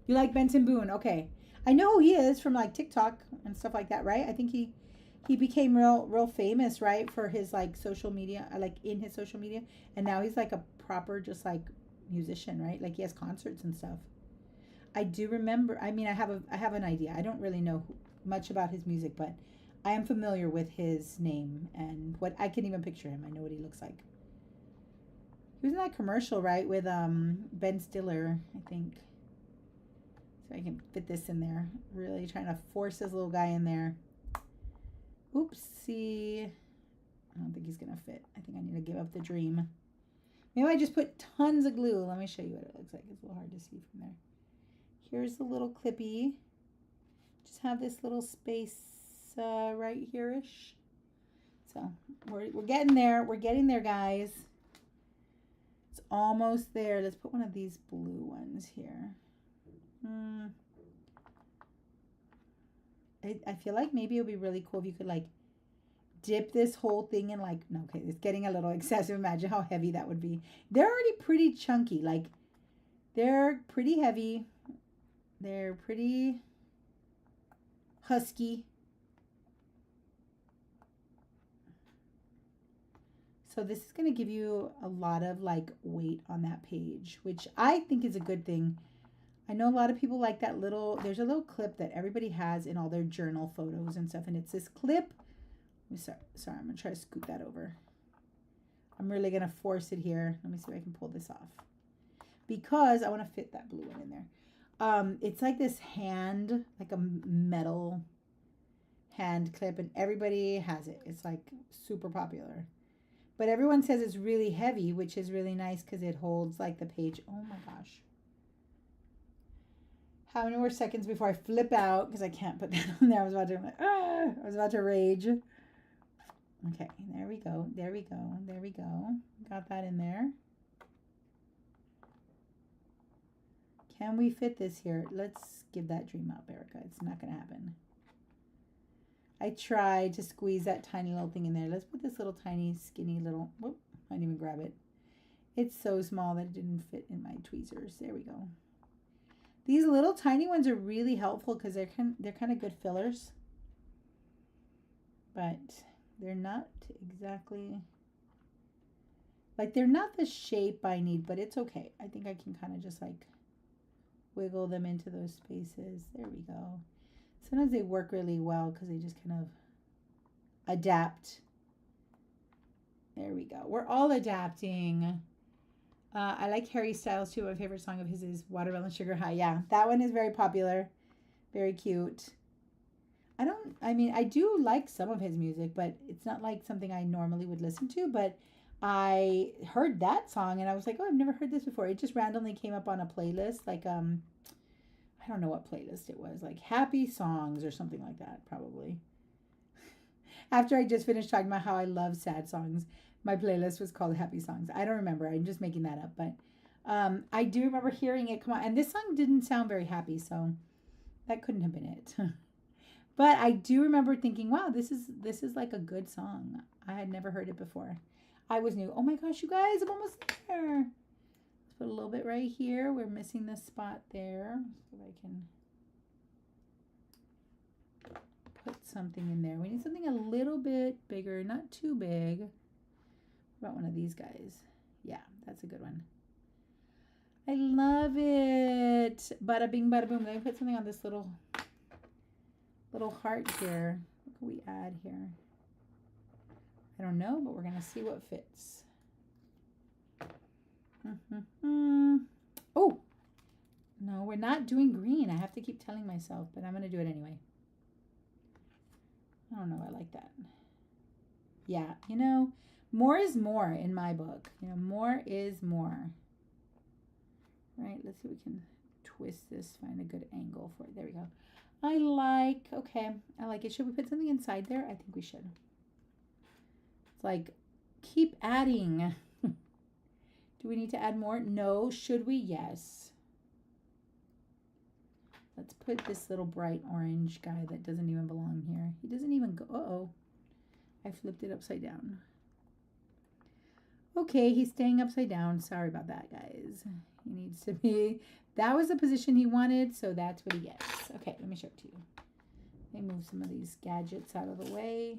You like Benson Boone? Okay. I know who he is from, like, TikTok and stuff like that, right? I think he became real famous, right, for his, like, social media, like, in his social media. And now he's, like, a proper just, like, musician, right? Like, he has concerts and stuff. I do remember, I mean, I have an idea. I don't really know much about his music, but I am familiar with his name and what I can even picture him. I know what he looks like. He was in that commercial, right, with Ben Stiller, I think. So I can fit this in there. Really trying to force this little guy in there. Oopsie. I don't think he's going to fit. I think I need to give up the dream. Maybe I just put tons of glue. Let me show you what it looks like. It's a little hard to see from there. Here's the little clippy. Just have this little space right here-ish. So we're getting there. We're getting there, guys. It's almost there. Let's put one of these blue ones here. I feel like maybe it would be really cool if you could, like, dip this whole thing in, like, no, okay, it's getting a little excessive. Imagine how heavy that would be. They're already pretty chunky. Like, they're pretty heavy. They're pretty husky. So this is going to give you a lot of, like, weight on that page, which I think is a good thing. I know a lot of people like that there's a little clip that everybody has in all their journal photos and stuff. And it's this clip. Sorry, I'm going to try to scoot that over. I'm really going to force it here. Let me see if I can pull this off. Because I want to fit that blue one in there. It's like this hand, like a metal hand clip. And everybody has it. It's like super popular. But everyone says it's really heavy, which is really nice because it holds like the page. Oh my gosh. How many more seconds before I flip out? Because I can't put that on there. I was about to rage. Okay, there we go. There we go. There we go. Got that in there. Can we fit this here? Let's give that dream up, Erica. It's not going to happen. I tried to squeeze that tiny little thing in there. Let's put this little tiny, skinny little... Whoop, I didn't even grab it. It's so small that it didn't fit in my tweezers. There we go. These little tiny ones are really helpful because they're kind of good fillers. But they're not exactly... Like, they're not the shape I need, but it's okay. I think I can kind of just, like, wiggle them into those spaces. There we go. Sometimes they work really well because they just kind of adapt. There we go. We're all adapting. I like Harry Styles too. My favorite song of his is Watermelon Sugar High. Yeah, that one is very popular. Very cute. I do like some of his music, but it's not like something I normally would listen to. But I heard that song and I was like, oh, I've never heard this before. It just randomly came up on a playlist. Like, I don't know what playlist it was. Like happy songs or something like that, probably. After I just finished talking about how I love sad songs, my playlist was called Happy Songs. I don't remember. I'm just making that up. But I do remember hearing it come on. And this song didn't sound very happy, so that couldn't have been it. But I do remember thinking, wow, this is like a good song. I had never heard it before. I was new. Oh my gosh, you guys, I'm almost there. Let's put a little bit right here. We're missing this spot there. So I can put something in there. We need something a little bit bigger, not too big. What about one of these guys? Yeah, that's a good one. I love it. Bada bing, bada boom. Let me put something on this little heart here. What can we add here? I don't know, but we're going to see what fits. Oh, no, we're not doing green. I have to keep telling myself, but I'm going to do it anyway. I don't know. I like that. Yeah, you know, more is more in my book. You know, more is more. Right, let's see if we can twist this, find a good angle for it. There we go. I like it. Should we put something inside there? I think we should. It's like, keep adding. Do we need to add more? No. Should we? Yes. Let's put this little bright orange guy that doesn't even belong here. He doesn't even go. Uh-oh. I flipped it upside down. Okay, he's staying upside down. Sorry about that, guys. He needs to be. That was the position he wanted, so that's what he gets. Okay, let me show it to you. Let me move some of these gadgets out of the way.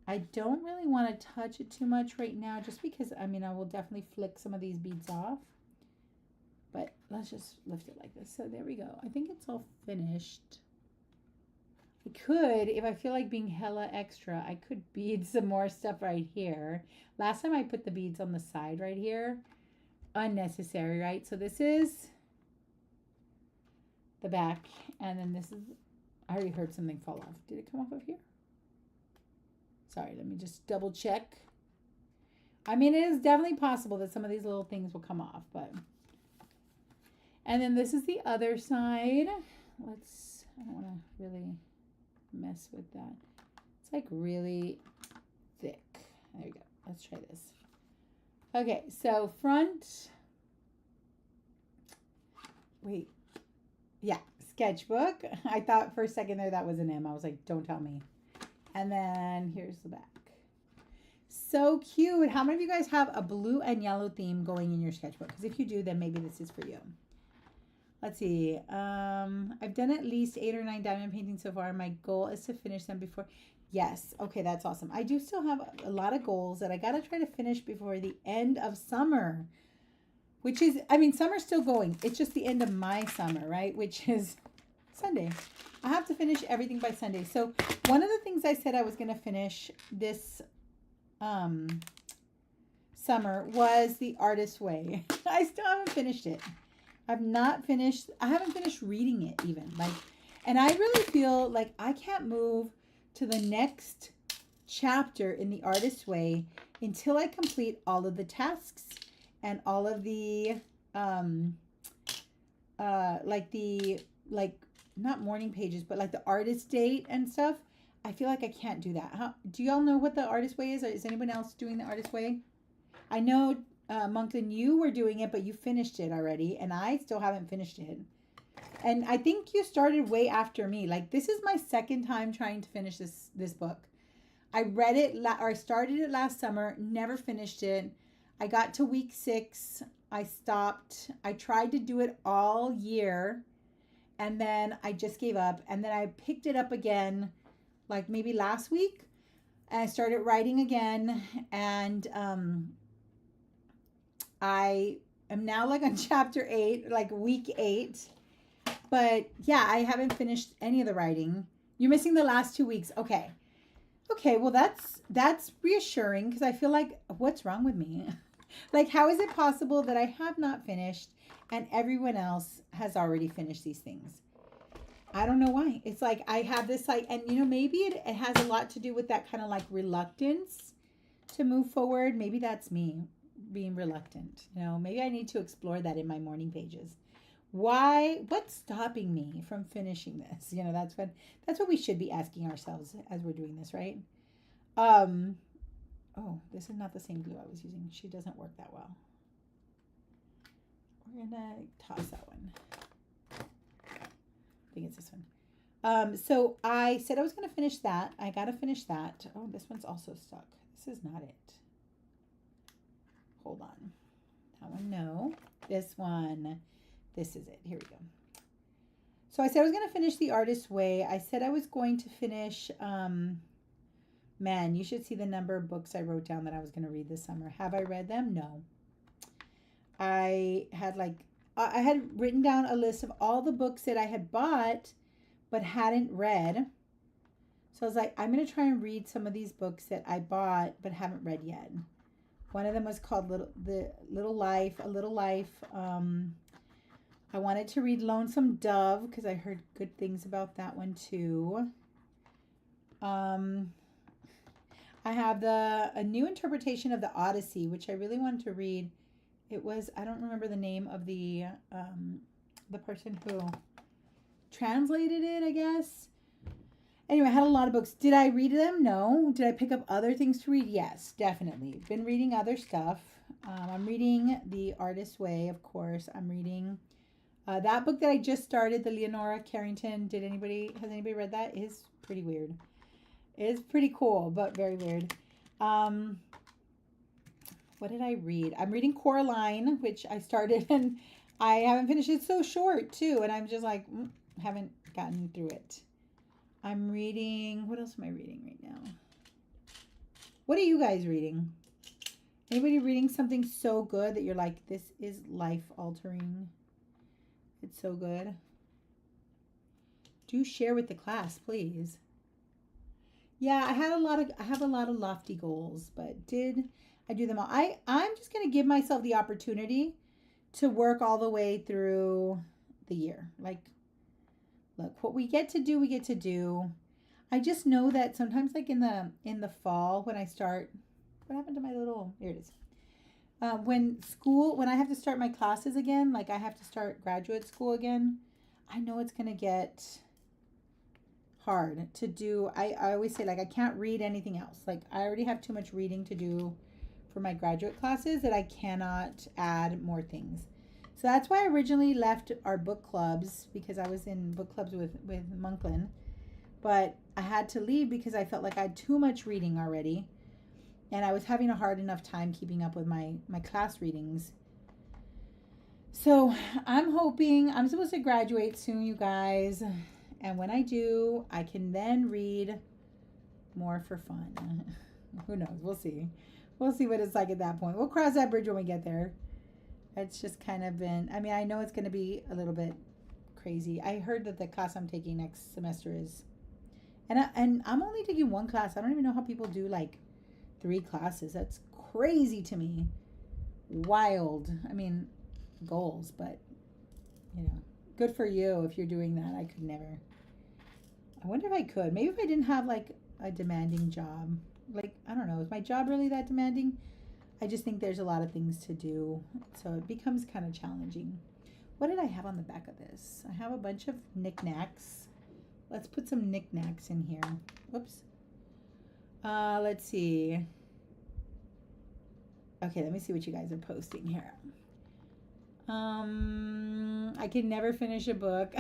I don't really want to touch it too much right now, just because, I mean, I will definitely flick some of these beads off. But let's just lift it like this. So there we go. I think it's all finished. I could, if I feel like being hella extra, I could bead some more stuff right here. Last time I put the beads on the side right here. Unnecessary, right? So this is the back, and then this is, I already heard something fall off. Did it come off of here? Sorry, let me just double check. I mean, it is definitely possible that some of these little things will come off, but. And then this is the other side. I don't want to really mess with that. It's like really thick. There we go. Let's try this. Okay, so front. Wait. Yeah, sketchbook. I thought for a second there that was an M. I was like, don't tell me. And then here's the back. So cute. How many of you guys have a blue and yellow theme going in your sketchbook? Because if you do, then maybe this is for you. Let's see. I've done at least 8 or 9 diamond paintings so far. My goal is to finish them before. Yes. Okay, that's awesome. I do still have a lot of goals that I got to try to finish before the end of summer. Which is, I mean, summer's still going. It's just the end of my summer, right? Which is Sunday. I have to finish everything by Sunday. So one of the things I said I was going to finish this summer was The Artist's Way. I still haven't finished it. I haven't finished reading it even. And I really feel like I can't move to the next chapter in The Artist's Way until I complete all of the tasks and all of the not morning pages, but like the artist date and stuff. I feel like I can't do that. Do y'all know what The Artist's Way is? Or is anyone else doing The Artist's Way? I know, Monklin, you were doing it, but you finished it already, and I still haven't finished it. And I think you started way after me. Like, this is my second time trying to finish this book. I read it, or I started it last summer, never finished it. I got to week 6. I stopped. I tried to do it all year, and then I just gave up. And then I picked it up again, like maybe last week, and I started writing again. And I am now like on chapter 8, like week 8. But yeah, I haven't finished any of the writing. You're missing the last 2 weeks. Okay. Okay, well that's reassuring, because I feel like, what's wrong with me? Like, how is it possible that I have not finished and everyone else has already finished these things? I don't know why. It's like I have this like, and you know, maybe it has a lot to do with that kind of like reluctance to move forward. Maybe that's me being reluctant. You know, maybe I need to explore that in my morning pages. What's stopping me from finishing this? You know, that's what we should be asking ourselves as we're doing this, right? Oh, this is not the same glue I was using. She doesn't work that well. We're gonna toss that one. I think it's this one. So I said I was gonna finish that. I gotta finish that. Oh, this one's also stuck. This is not it. Hold on. That one, no. This one. This is it. Here we go. So I said I was going to finish The Artist's Way. I said I was going to finish Man, you should see the number of books I wrote down that I was going to read this summer. Have I read them? No. I had written down a list of all the books that I had bought but hadn't read. So I was like, I'm going to try and read some of these books that I bought but haven't read yet. One of them was called A Little Life. I wanted to read Lonesome Dove because I heard good things about that one too. I have a new interpretation of the Odyssey, which I really wanted to read. It was, I don't remember the name of the person who translated it, I guess. Anyway, I had a lot of books. Did I read them? No. Did I pick up other things to read? Yes, definitely. Been reading other stuff. I'm reading The Artist's Way, of course. I'm reading that book that I just started, the Leonora Carrington. Has anybody read that? It is pretty weird. It is pretty cool, but very weird. What did I read? I'm reading Coraline, which I started and I haven't finished. It's so short too, and I'm just like, haven't gotten through it. I'm reading, what else am I reading right now? What are you guys reading? Anybody reading something so good that you're like, this is life altering? It's so good. Do share with the class, please. Yeah, I have a lot of lofty goals, but did I do them all? I'm just going to give myself the opportunity to work all the way through the year. Like, look, what we get to do, we get to do. I just know that sometimes, like in the fall, when I start, what happened to my little? Here it is. When I have to start my classes again, like I have to start graduate school again, I know it's gonna get hard to do. I always say, like, I can't read anything else. Like, I already have too much reading to do for my graduate classes that I cannot add more things. So that's why I originally left our book clubs, because I was in book clubs with Monklin. But I had to leave because I felt like I had too much reading already. And I was having a hard enough time keeping up with my class readings. So I'm hoping, I'm supposed to graduate soon, you guys. And when I do, I can then read more for fun. Who knows? We'll see. We'll see what it's like at that point. We'll cross that bridge when we get there. It's just kind of been, I mean, I know it's going to be a little bit crazy. I heard that the class I'm taking next semester is, and I'm only taking one class. I don't even know how people do like 3 classes. That's crazy to me. Wild. I mean, goals, but you know, good for you if you're doing that. I could never. I wonder if I could. Maybe if I didn't have like a demanding job. Like, I don't know. Is my job really that demanding? I just think there's a lot of things to do. So it becomes kind of challenging. What did I have on the back of this? I have a bunch of knickknacks. Let's put some knickknacks in here. Whoops. Let's see. Okay, let me see what you guys are posting here. I can never finish a book.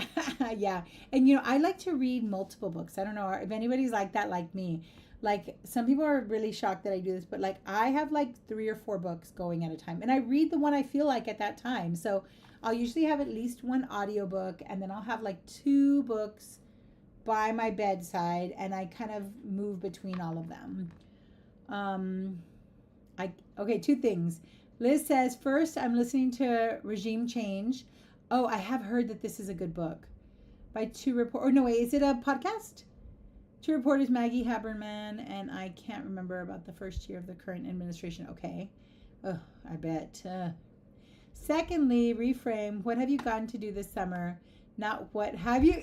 Yeah. And you know, I like to read multiple books. I don't know if anybody's like that, like me. Like, some people are really shocked that I do this, but like I have like 3 or 4 books going at a time, and I read the one I feel like at that time. So I'll usually have at least 1 audiobook, and then I'll have like 2 books by my bedside, and I kind of move between all of them. Okay, 2 things. Liz says, first, I'm listening to Regime Change. Oh, I have heard that this is a good book by 2 reporters. Oh, no, wait, is it a podcast? 2 reporters, Maggie Haberman, and I can't remember about the first year of the current administration. Okay. Oh, I bet. Secondly, reframe. What have you gotten to do this summer? Not what have you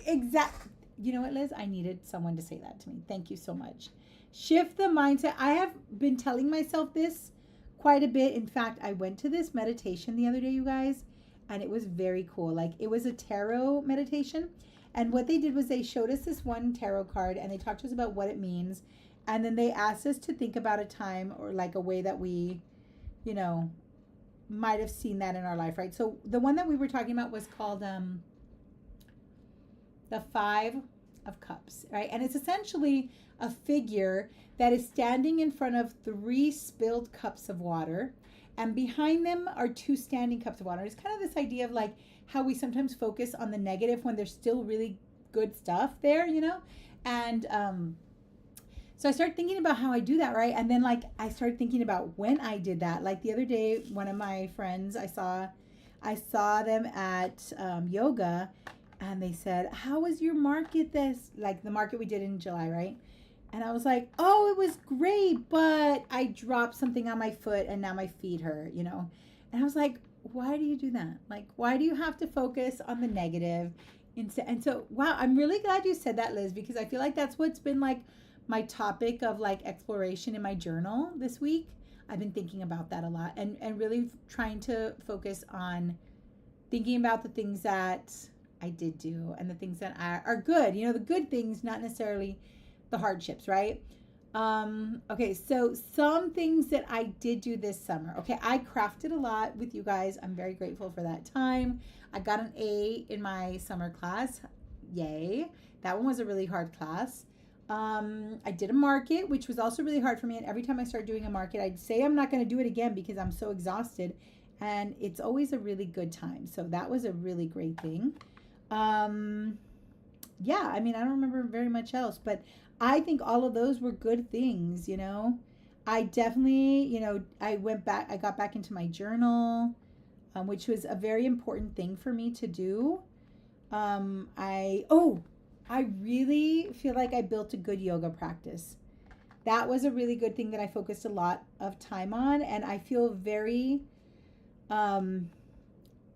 You know what, Liz? I needed someone to say that to me. Thank you so much. Shift the mindset. I have been telling myself this quite a bit. In fact, I went to this meditation the other day, you guys, and it was very cool. Like, it was a tarot meditation. And what they did was they showed us this one tarot card, and they talked to us about what it means. And then they asked us to think about a time or like a way that we, you know, might have seen that in our life, right? So the one that we were talking about was called the 5 of Cups, right? And it's essentially a figure that is standing in front of 3 spilled cups of water, and behind them are 2 standing cups of water. It's kind of this idea of like how we sometimes focus on the negative when there's still really good stuff there, you know? And So I started thinking about how I do that, right? And then like I started thinking about when I did that. Like the other day, one of my friends I saw them at yoga, and they said, "How was your market? This like the market we did in July, right?" And I was like, "Oh, it was great, but I dropped something on my foot, and now my feet hurt." And I was like, "Why do you do that? Like, why do you have to focus on the negative?" And so, wow, I'm really glad you said that, Liz, because I feel like that's what's been like my topic of like exploration in my journal this week. I've been thinking about that a lot, and really trying to focus on thinking about the things that I did do and the things that are good, the good things, not necessarily the hardships, right? Okay, so some things that I did do this summer. Okay, I crafted a lot with you guys. I'm very grateful for that time. I got an A in my summer class. Yay. That one was a really hard class. I did a market, which was also really hard for me. And every time I start doing a market, I'd say I'm not going to do it again because I'm so exhausted. And it's always a really good time. So that was a really great thing. Yeah, I mean, I don't remember very much else, but I think all of those were good things. I definitely, I went back, I got back into my journal, which was a very important thing for me to do. I really feel like I built a good yoga practice. That was a really good thing that I focused a lot of time on, and I feel very um,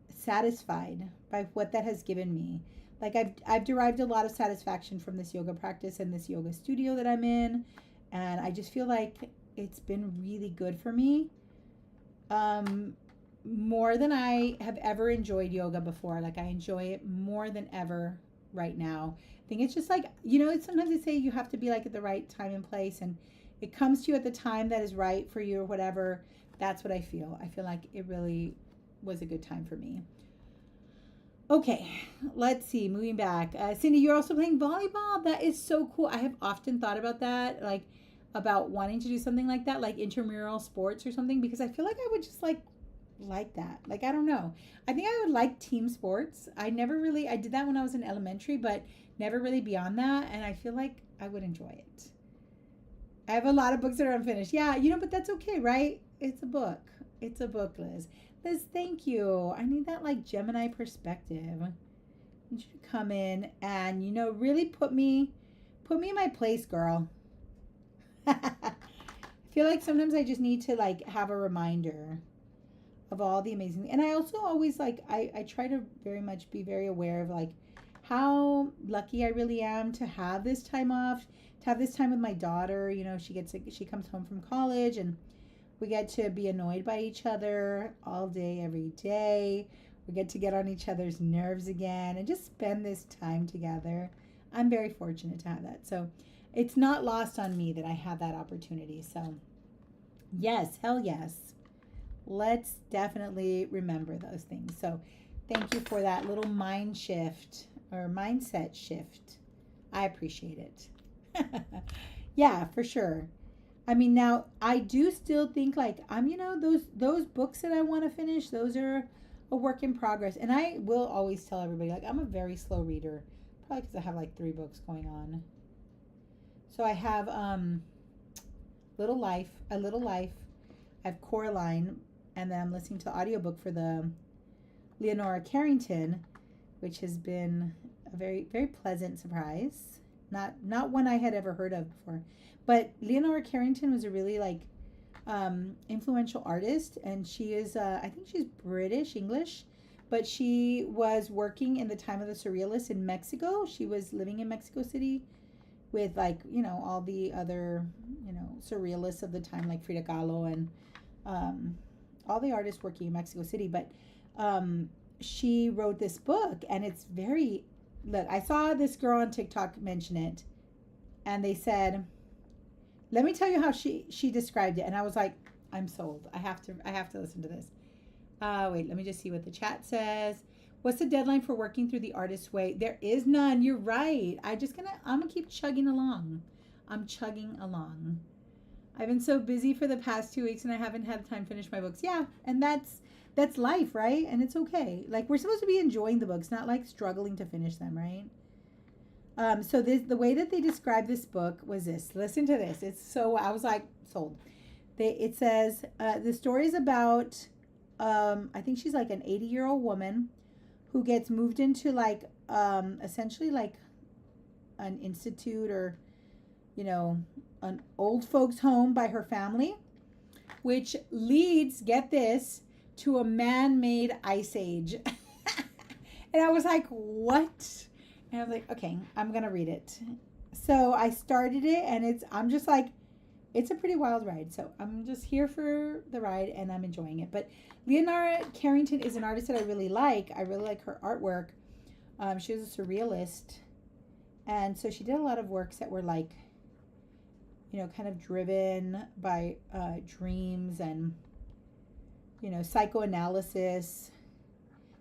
satisfied by what that has given me. Like I've derived a lot of satisfaction from this yoga practice and this yoga studio that I'm in, and I just feel like it's been really good for me. More than I have ever enjoyed yoga before. Like I enjoy it more than ever right now. I think it's just like, sometimes they say you have to be like at the right time and place, and it comes to you at the time that is right for you or whatever. That's what I feel. I feel like it really was a good time for me. Okay, let's see. Moving back. Cindy, you're also playing volleyball. That is so cool. I have often thought about that, like about wanting to do something like that, like intramural sports or something, because I feel like I would just like that. Like, I don't know. I think I would like team sports. I did that when I was in elementary, but never really beyond that. And I feel like I would enjoy it. I have a lot of books that are unfinished. Yeah, but that's okay, right? It's a book. It's a book, Liz. Liz, thank you. I need that like Gemini perspective. I need you to come in and, really put me in my place, girl. I feel like sometimes I just need to like have a reminder of all the amazing, and I also always like I try to very much be very aware of like how lucky I really am to have this time off, to have this time with my daughter. She comes home from college, and we get to be annoyed by each other all day every day. We get on each other's nerves again and just spend this time together. I'm very fortunate to have that, so it's not lost on me that I have that opportunity. So yes, hell yes, let's definitely remember those things. So thank you for that little mind shift or mindset shift. I appreciate it. Yeah, for sure. I mean, now I do still think like I'm, those books that I want to finish, those are a work in progress. And I will always tell everybody like I'm a very slow reader, probably because I have like 3 books going on. So I have Little Life, A Little Life. I have Coraline, and then I'm listening to the audiobook for the Leonora Carrington, which has been a very, very pleasant surprise. Not one I had ever heard of before. But Leonora Carrington was a really like influential artist, and she is I think she's British English, but she was working in the time of the Surrealists in Mexico. She was living in Mexico City with like all the other surrealists of the time, like Frida Kahlo and all the artists working in Mexico City. But she wrote this book, and it's very, look, I saw this girl on TikTok mention it, and they said, let me tell you how she described it. And I was like, I'm sold. I have to listen to this. Wait, let me just see what the chat says. What's the deadline for working through the artist's way? There is none. You're right. I'm gonna keep chugging along. I'm chugging along. I've been so busy for the past 2 weeks, and I haven't had time to finish my books. Yeah, and that's life, right? And it's okay. Like, we're supposed to be enjoying the books, not like struggling to finish them, right? So the way that they described this book was this. Listen to this. It's so, I was like, sold. It says, the story is about, I think she's like an 80-year-old woman who gets moved into like, essentially like an institute or, you know, an old folks home by her family, which leads, get this, to a man-made ice age. And I was like, what? And I was like, okay, I'm going to read it. So I started it, and I'm just like, it's a pretty wild ride. So I'm just here for the ride, and I'm enjoying it. But Leonora Carrington is an artist that I really like. I really like her artwork. She was a surrealist. And so she did a lot of works that were like, you know, kind of driven by dreams and, you know, psychoanalysis.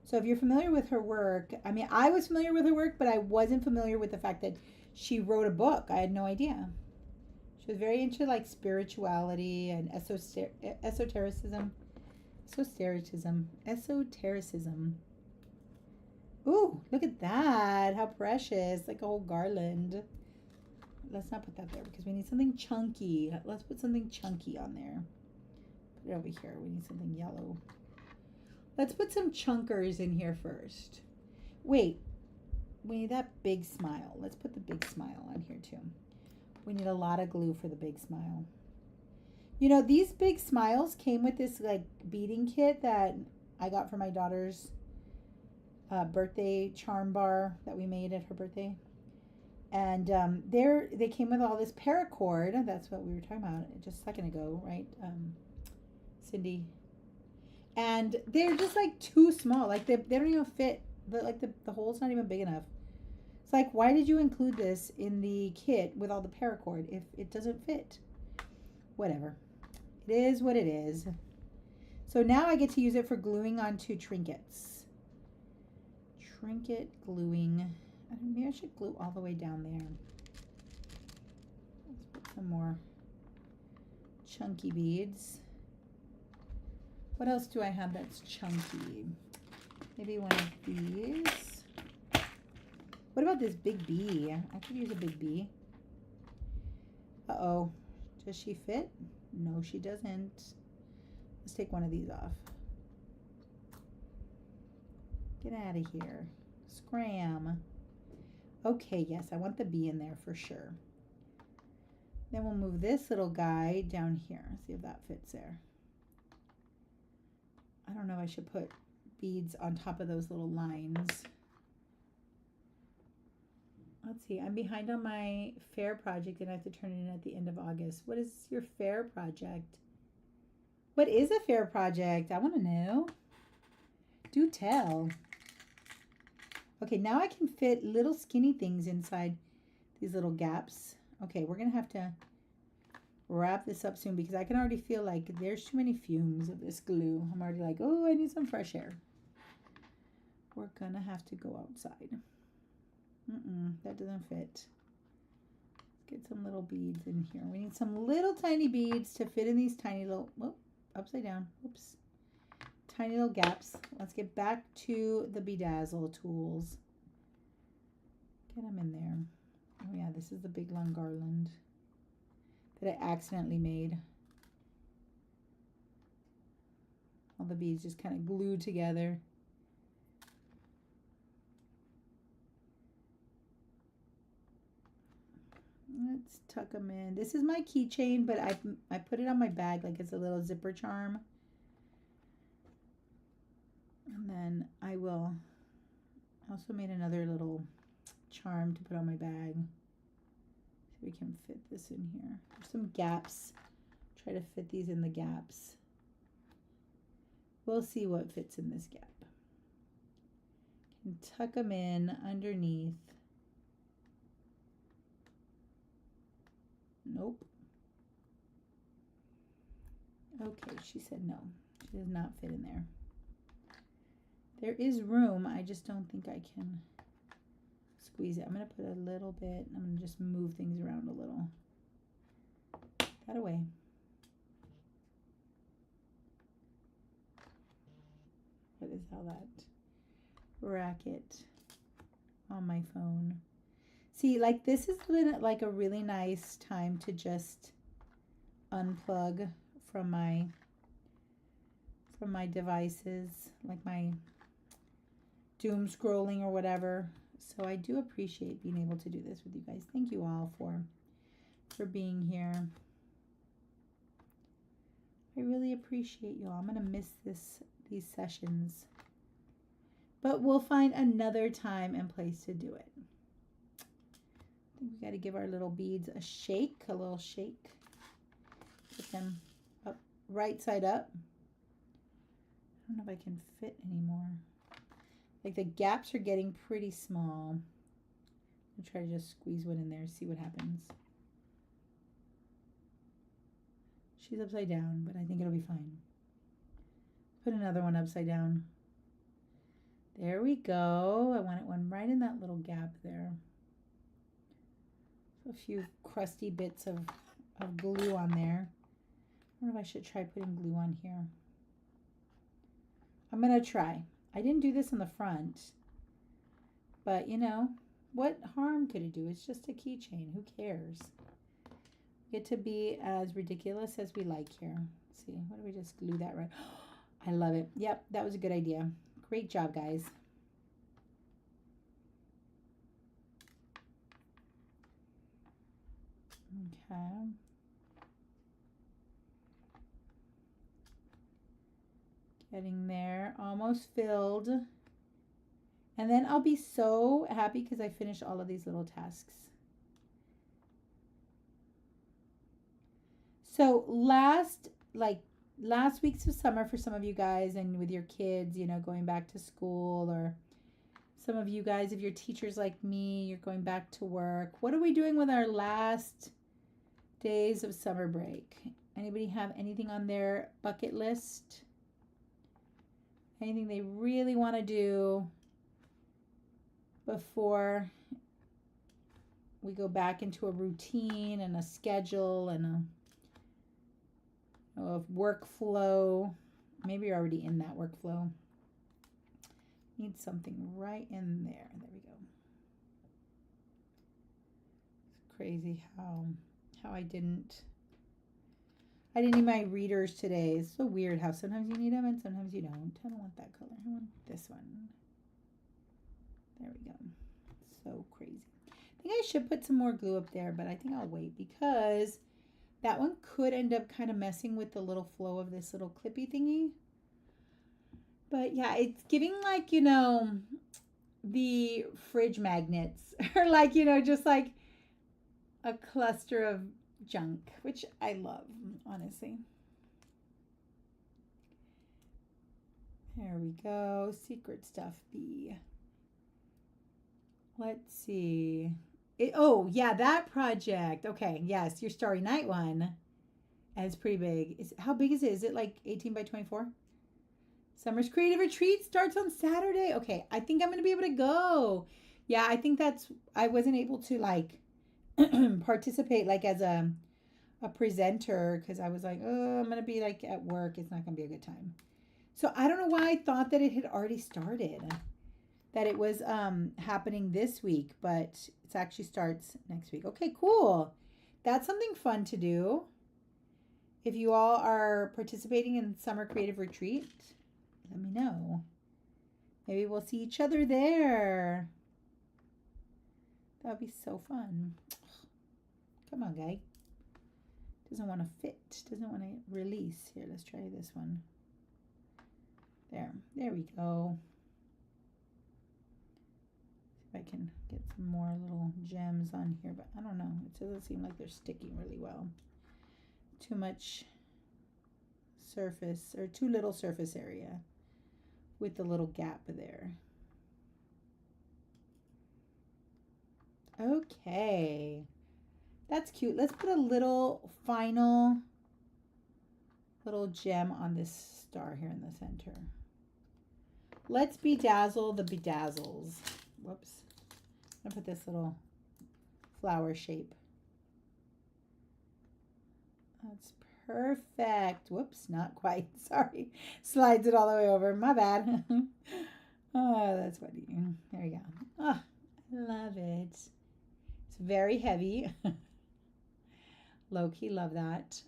So if you're familiar with her work, I mean, I was familiar with her work, but I wasn't familiar with the fact that she wrote a book. I had no idea. She was very into like spirituality and esotericism. Esotericism. Ooh, look at that. How precious. Like a whole garland. Let's not put that there because we need something chunky. Let's put something chunky on there. Put it over here. We need something yellow. Let's put some chunkers in here first. Wait, we need that big smile. Let's put the big smile on here too. We need a lot of glue for the big smile. You know, these big smiles came with this like beading kit that I got for my daughter's birthday charm bar that we made at her birthday. And they came with all this paracord. That's what we were talking about just a second ago, right, Cindy? And they're just like too small. Like they don't even fit. The hole's not even big enough. It's like, why did you include this in the kit with all the paracord if it doesn't fit? Whatever. It is what it is. So now I get to use it for gluing onto trinkets. Trinket gluing. Maybe I should glue all the way down there. Let's put some more chunky beads. What else do I have that's chunky? Maybe one of these. What about this big bee? I could use a big bee. Uh-oh. Does she fit? No, she doesn't. Let's take one of these off. Get out of here. Scram. Okay, yes, I want the bee in there for sure. Then we'll move this little guy down here. See if that fits there. I don't know if I should put beads on top of those little lines. Let's see, I'm behind on my fair project and I have to turn it in at the end of August. What is your fair project? What is a fair project? I want to know. Do tell. Okay, now I can fit little skinny things inside these little gaps. Okay, we're going to have to wrap this up soon because I can already feel like there's too many fumes of this glue. I'm already like, oh, I need some fresh air. We're going to have to go outside. That doesn't fit. Let's get some little beads in here. We need some little tiny beads to fit in these tiny little, whoop, upside down, whoops. Tiny little gaps. Let's get back to the bedazzle tools. Get them in there. Oh yeah, this is the big long garland that I accidentally made. All the beads just kind of glued together. Let's tuck them in. This is my keychain, but I put it on my bag like it's a little zipper charm. And then I also made another little charm to put on my bag. So we can fit this in here. There's some gaps. Try to fit these in the gaps. We'll see what fits in this gap. Can tuck them in underneath. Nope. Okay, she said no. She does not fit in there. There is room. I just don't think I can squeeze it. I'm going to put a little bit. I'm going to just move things around a little. That away. What is all that racket on my phone? See, like this has been like a really nice time to just unplug from my devices, like my doom scrolling or whatever. So I do appreciate being able to do this with you guys. Thank you all for being here. I really appreciate you all. I'm gonna miss these sessions, but we'll find another time and place to do it. I think we got to give our little beads a shake, a little shake. Put them up, right side up. I don't know if I can fit anymore. Like the gaps are getting pretty small. I'll try to just squeeze one in there, see what happens. She's upside down, but I think it'll be fine. Put another one upside down. There we go. I wanted one right in that little gap there. A few crusty bits of glue on there. I wonder if I should try putting glue on here. I'm going to try. I didn't do this in the front, but you know, what harm could it do? It's just a keychain. Who cares? Get to be as ridiculous as we like here. Let's see, what do we just glue that right? I love it. Yep, that was a good idea. Great job, guys. Okay. Getting there, almost filled. And then I'll be so happy because I finished all of these little tasks. So last week's of summer for some of you guys and with your kids, you know, going back to school, or some of you guys, if you're teachers like me, you're going back to work. What are we doing with our last days of summer break? Anybody have anything on their bucket list? Anything they really want to do before we go back into a routine and a schedule and a workflow? Maybe you're already in that workflow. Need something right in there. There we go. It's crazy how I didn't need my readers today. It's so weird how sometimes you need them and sometimes you don't. I don't want that color. I want this one. There we go. So crazy. I think I should put some more glue up there, but I think I'll wait because that one could end up kind of messing with the little flow of this little clippy thingy. But yeah, it's giving like, you know, the fridge magnets or like, you know, just like a cluster of junk, which I love, honestly. There we go. Secret stuff B. Let's see. Oh, yeah, that project. Okay, yes, your Starry Night one. And it's pretty big. How big is it? Is it like 18 by 24? Summer's Creative Retreat starts on Saturday. Okay, I think I'm going to be able to go. Yeah, I think I wasn't able to like participate like as a presenter because I was like, oh, I'm going to be like at work. It's not going to be a good time. So I don't know why I thought that it had already started, that it was happening this week, but it actually starts next week. Okay, cool. That's something fun to do. If you all are participating in Summer Creative Retreat, let me know. Maybe we'll see each other there. That would be so fun. Come on, guy. Doesn't want to fit. Doesn't want to release. Here, let's try this one. There we go. See if I can get some more little gems on here, but I don't know. It doesn't seem like they're sticking really well. Too much surface, or too little surface area with the little gap there. Okay. That's cute. Let's put a little final little gem on this star here in the center. Let's bedazzle the bedazzles. Whoops. I'm going to put this little flower shape. That's perfect. Whoops, not quite. Sorry. Slides it all the way over. My bad. Oh, that's funny. There we go. Oh, I love it. very heavy. Low-key love that.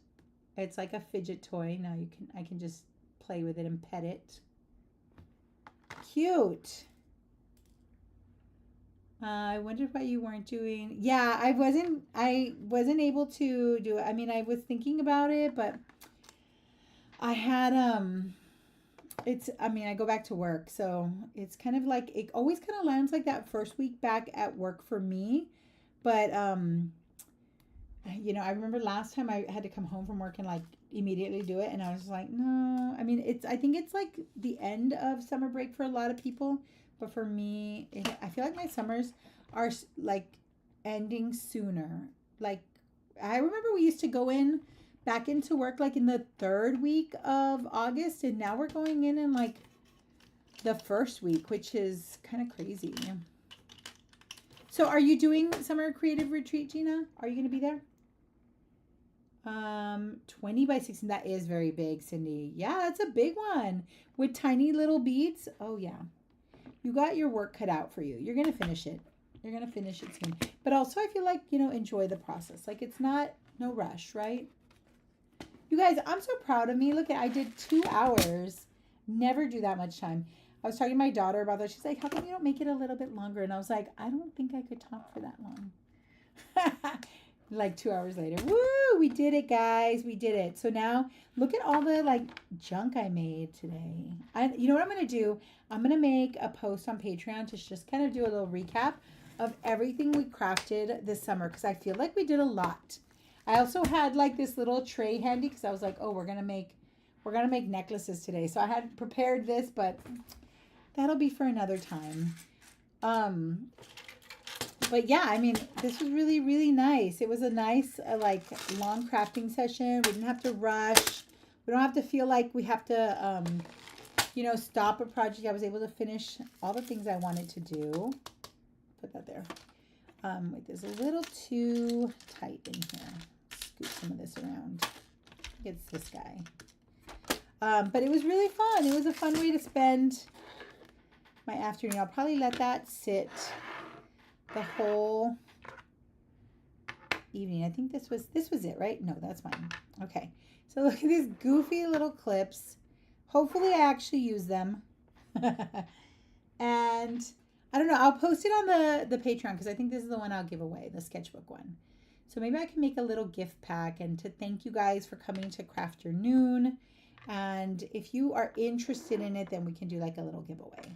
It's like a fidget toy. Now I can just play with it and pet it. Cute. I wondered why you weren't doing. Yeah, I wasn't able to do it. I mean, I was thinking about it, but I had I go back to work, so it's kind of like it always kind of lands like that first week back at work for me. But I remember last time I had to come home from work and like immediately do it, and I was like, no. I mean, I think it's like the end of summer break for a lot of people, but for me, I feel like my summers are like ending sooner. Like I remember we used to go back into work like in the third week of August, and now we're going in like the first week, which is kind of crazy. So are you doing summer creative retreat, Gina? Are you going to be there? 20 by 16. That is very big, Cindy. Yeah, that's a big one with tiny little beads. Oh yeah. You got your work cut out for you. You're going to finish it. You're going to finish it soon. But also I feel like, enjoy the process. Like it's no rush, right? You guys, I'm so proud of me. Look I did 2 hours. Never do that much time. I was talking to my daughter about that. She's like, how come you don't make it a little bit longer? And I was like, I don't think I could talk for that long. Like 2 hours later. Woo! We did it, guys. We did it. So now look at all the like junk I made today. You know what I'm going to do? I'm going to make a post on Patreon to just kind of do a little recap of everything we crafted this summer, because I feel like we did a lot. I also had like this little tray handy because I was like, oh, we're gonna make necklaces today. So I had prepared this, but that'll be for another time. But yeah, I mean, this was really, really nice. It was a nice like long crafting session. We didn't have to rush. We don't have to feel like we have to stop a project. I was able to finish all the things I wanted to do. Put that there. Wait, there's a little too tight in here. Scoot some of this around. It's this guy. But it was really fun. It was a fun way to spend my afternoon. I'll probably let that sit the whole evening. I think this was it, right? No, that's mine. Okay. So look at these goofy little clips. Hopefully I actually use them. And I don't know. I'll post it on the Patreon because I think this is the one I'll give away, the sketchbook one. So maybe I can make a little gift pack, and to thank you guys for coming to Crafternoon. And if you are interested in it, then we can do like a little giveaway.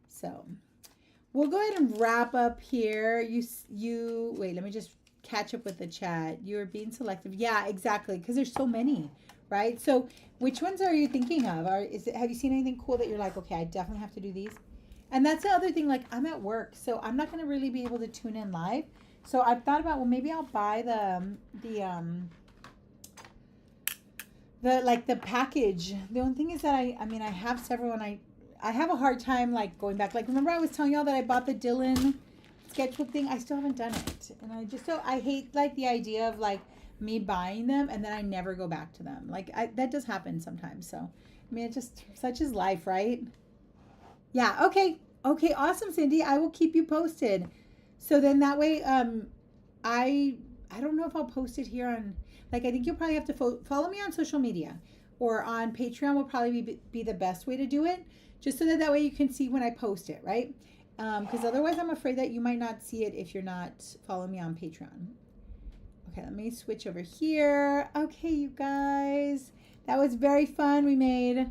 So we'll go ahead and wrap up here. You wait, let me just catch up with the chat. You're being selective. Yeah, exactly. Because there's so many, right? So which ones are you thinking of? Have you seen anything cool that you're like, okay, I definitely have to do these? And that's the other thing, like I'm at work, so I'm not going to really be able to tune in live. So I've thought about, well, maybe I'll buy the package. The only thing is that I have several, and I have a hard time like going back. Like remember I was telling y'all that I bought the Dylan sketchbook thing? I still haven't done it. And I hate like the idea of like me buying them and then I never go back to them. Like that does happen sometimes. So I mean, it's just such is life, right? Yeah, okay. Okay, awesome, Cindy. I will keep you posted. So then that way, I don't know if I'll post it here on, like, I think you'll probably have to follow me on social media, or on Patreon will probably be the best way to do it, just so that way you can see when I post it, right? Because otherwise I'm afraid that you might not see it if you're not following me on Patreon. Okay, let me switch over here. Okay, you guys, that was very fun. We made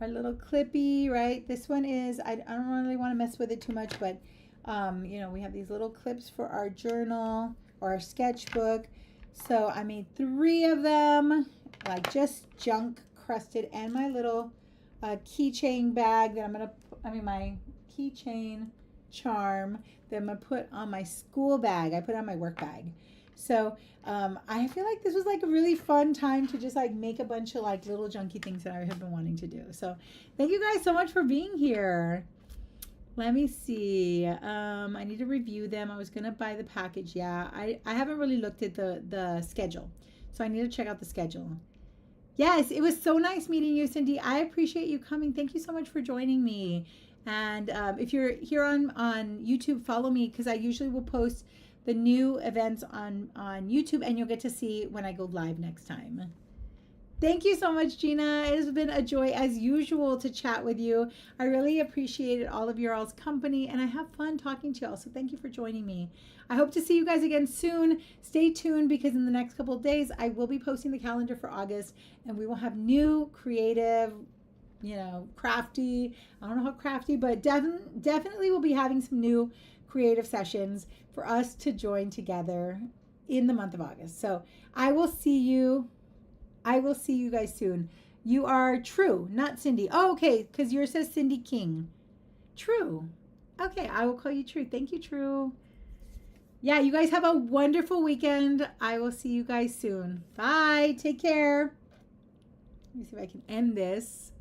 our little clippy, right? This one is, I don't really want to mess with it too much, but we have these little clips for our journal or our sketchbook. So I made 3 of them, like just junk crusted, and my little keychain bag that my keychain charm that I'm gonna put on my school bag. I put it on my work bag. So I feel like this was like a really fun time to just like make a bunch of like little junky things that I have been wanting to do. So thank you guys so much for being here. Let me see. I need to review them. I was gonna buy the package. Yeah, I haven't really looked at the schedule, so I need to check out the schedule. Yes, it was so nice meeting you, Cindy. I appreciate you coming. Thank you so much for joining me. And if you're here on YouTube, follow me, because I usually will post the new events on YouTube, and you'll get to see when I go live next time. Thank you so much, Gina. It has been a joy as usual to chat with you. I really appreciated all of your all's company, and I have fun talking to y'all. So thank you for joining me. I hope to see you guys again soon. Stay tuned, because in the next couple of days, I will be posting the calendar for August, and we will have new creative, crafty. I don't know how crafty, but definitely we'll be having some new creative sessions for us to join together in the month of August. So I will see you guys soon. You are True, not Cindy. Oh, okay, because yours says Cindy King. True. Okay, I will call you True. Thank you, True. Yeah, you guys have a wonderful weekend. I will see you guys soon. Bye. Take care. Let me see if I can end this.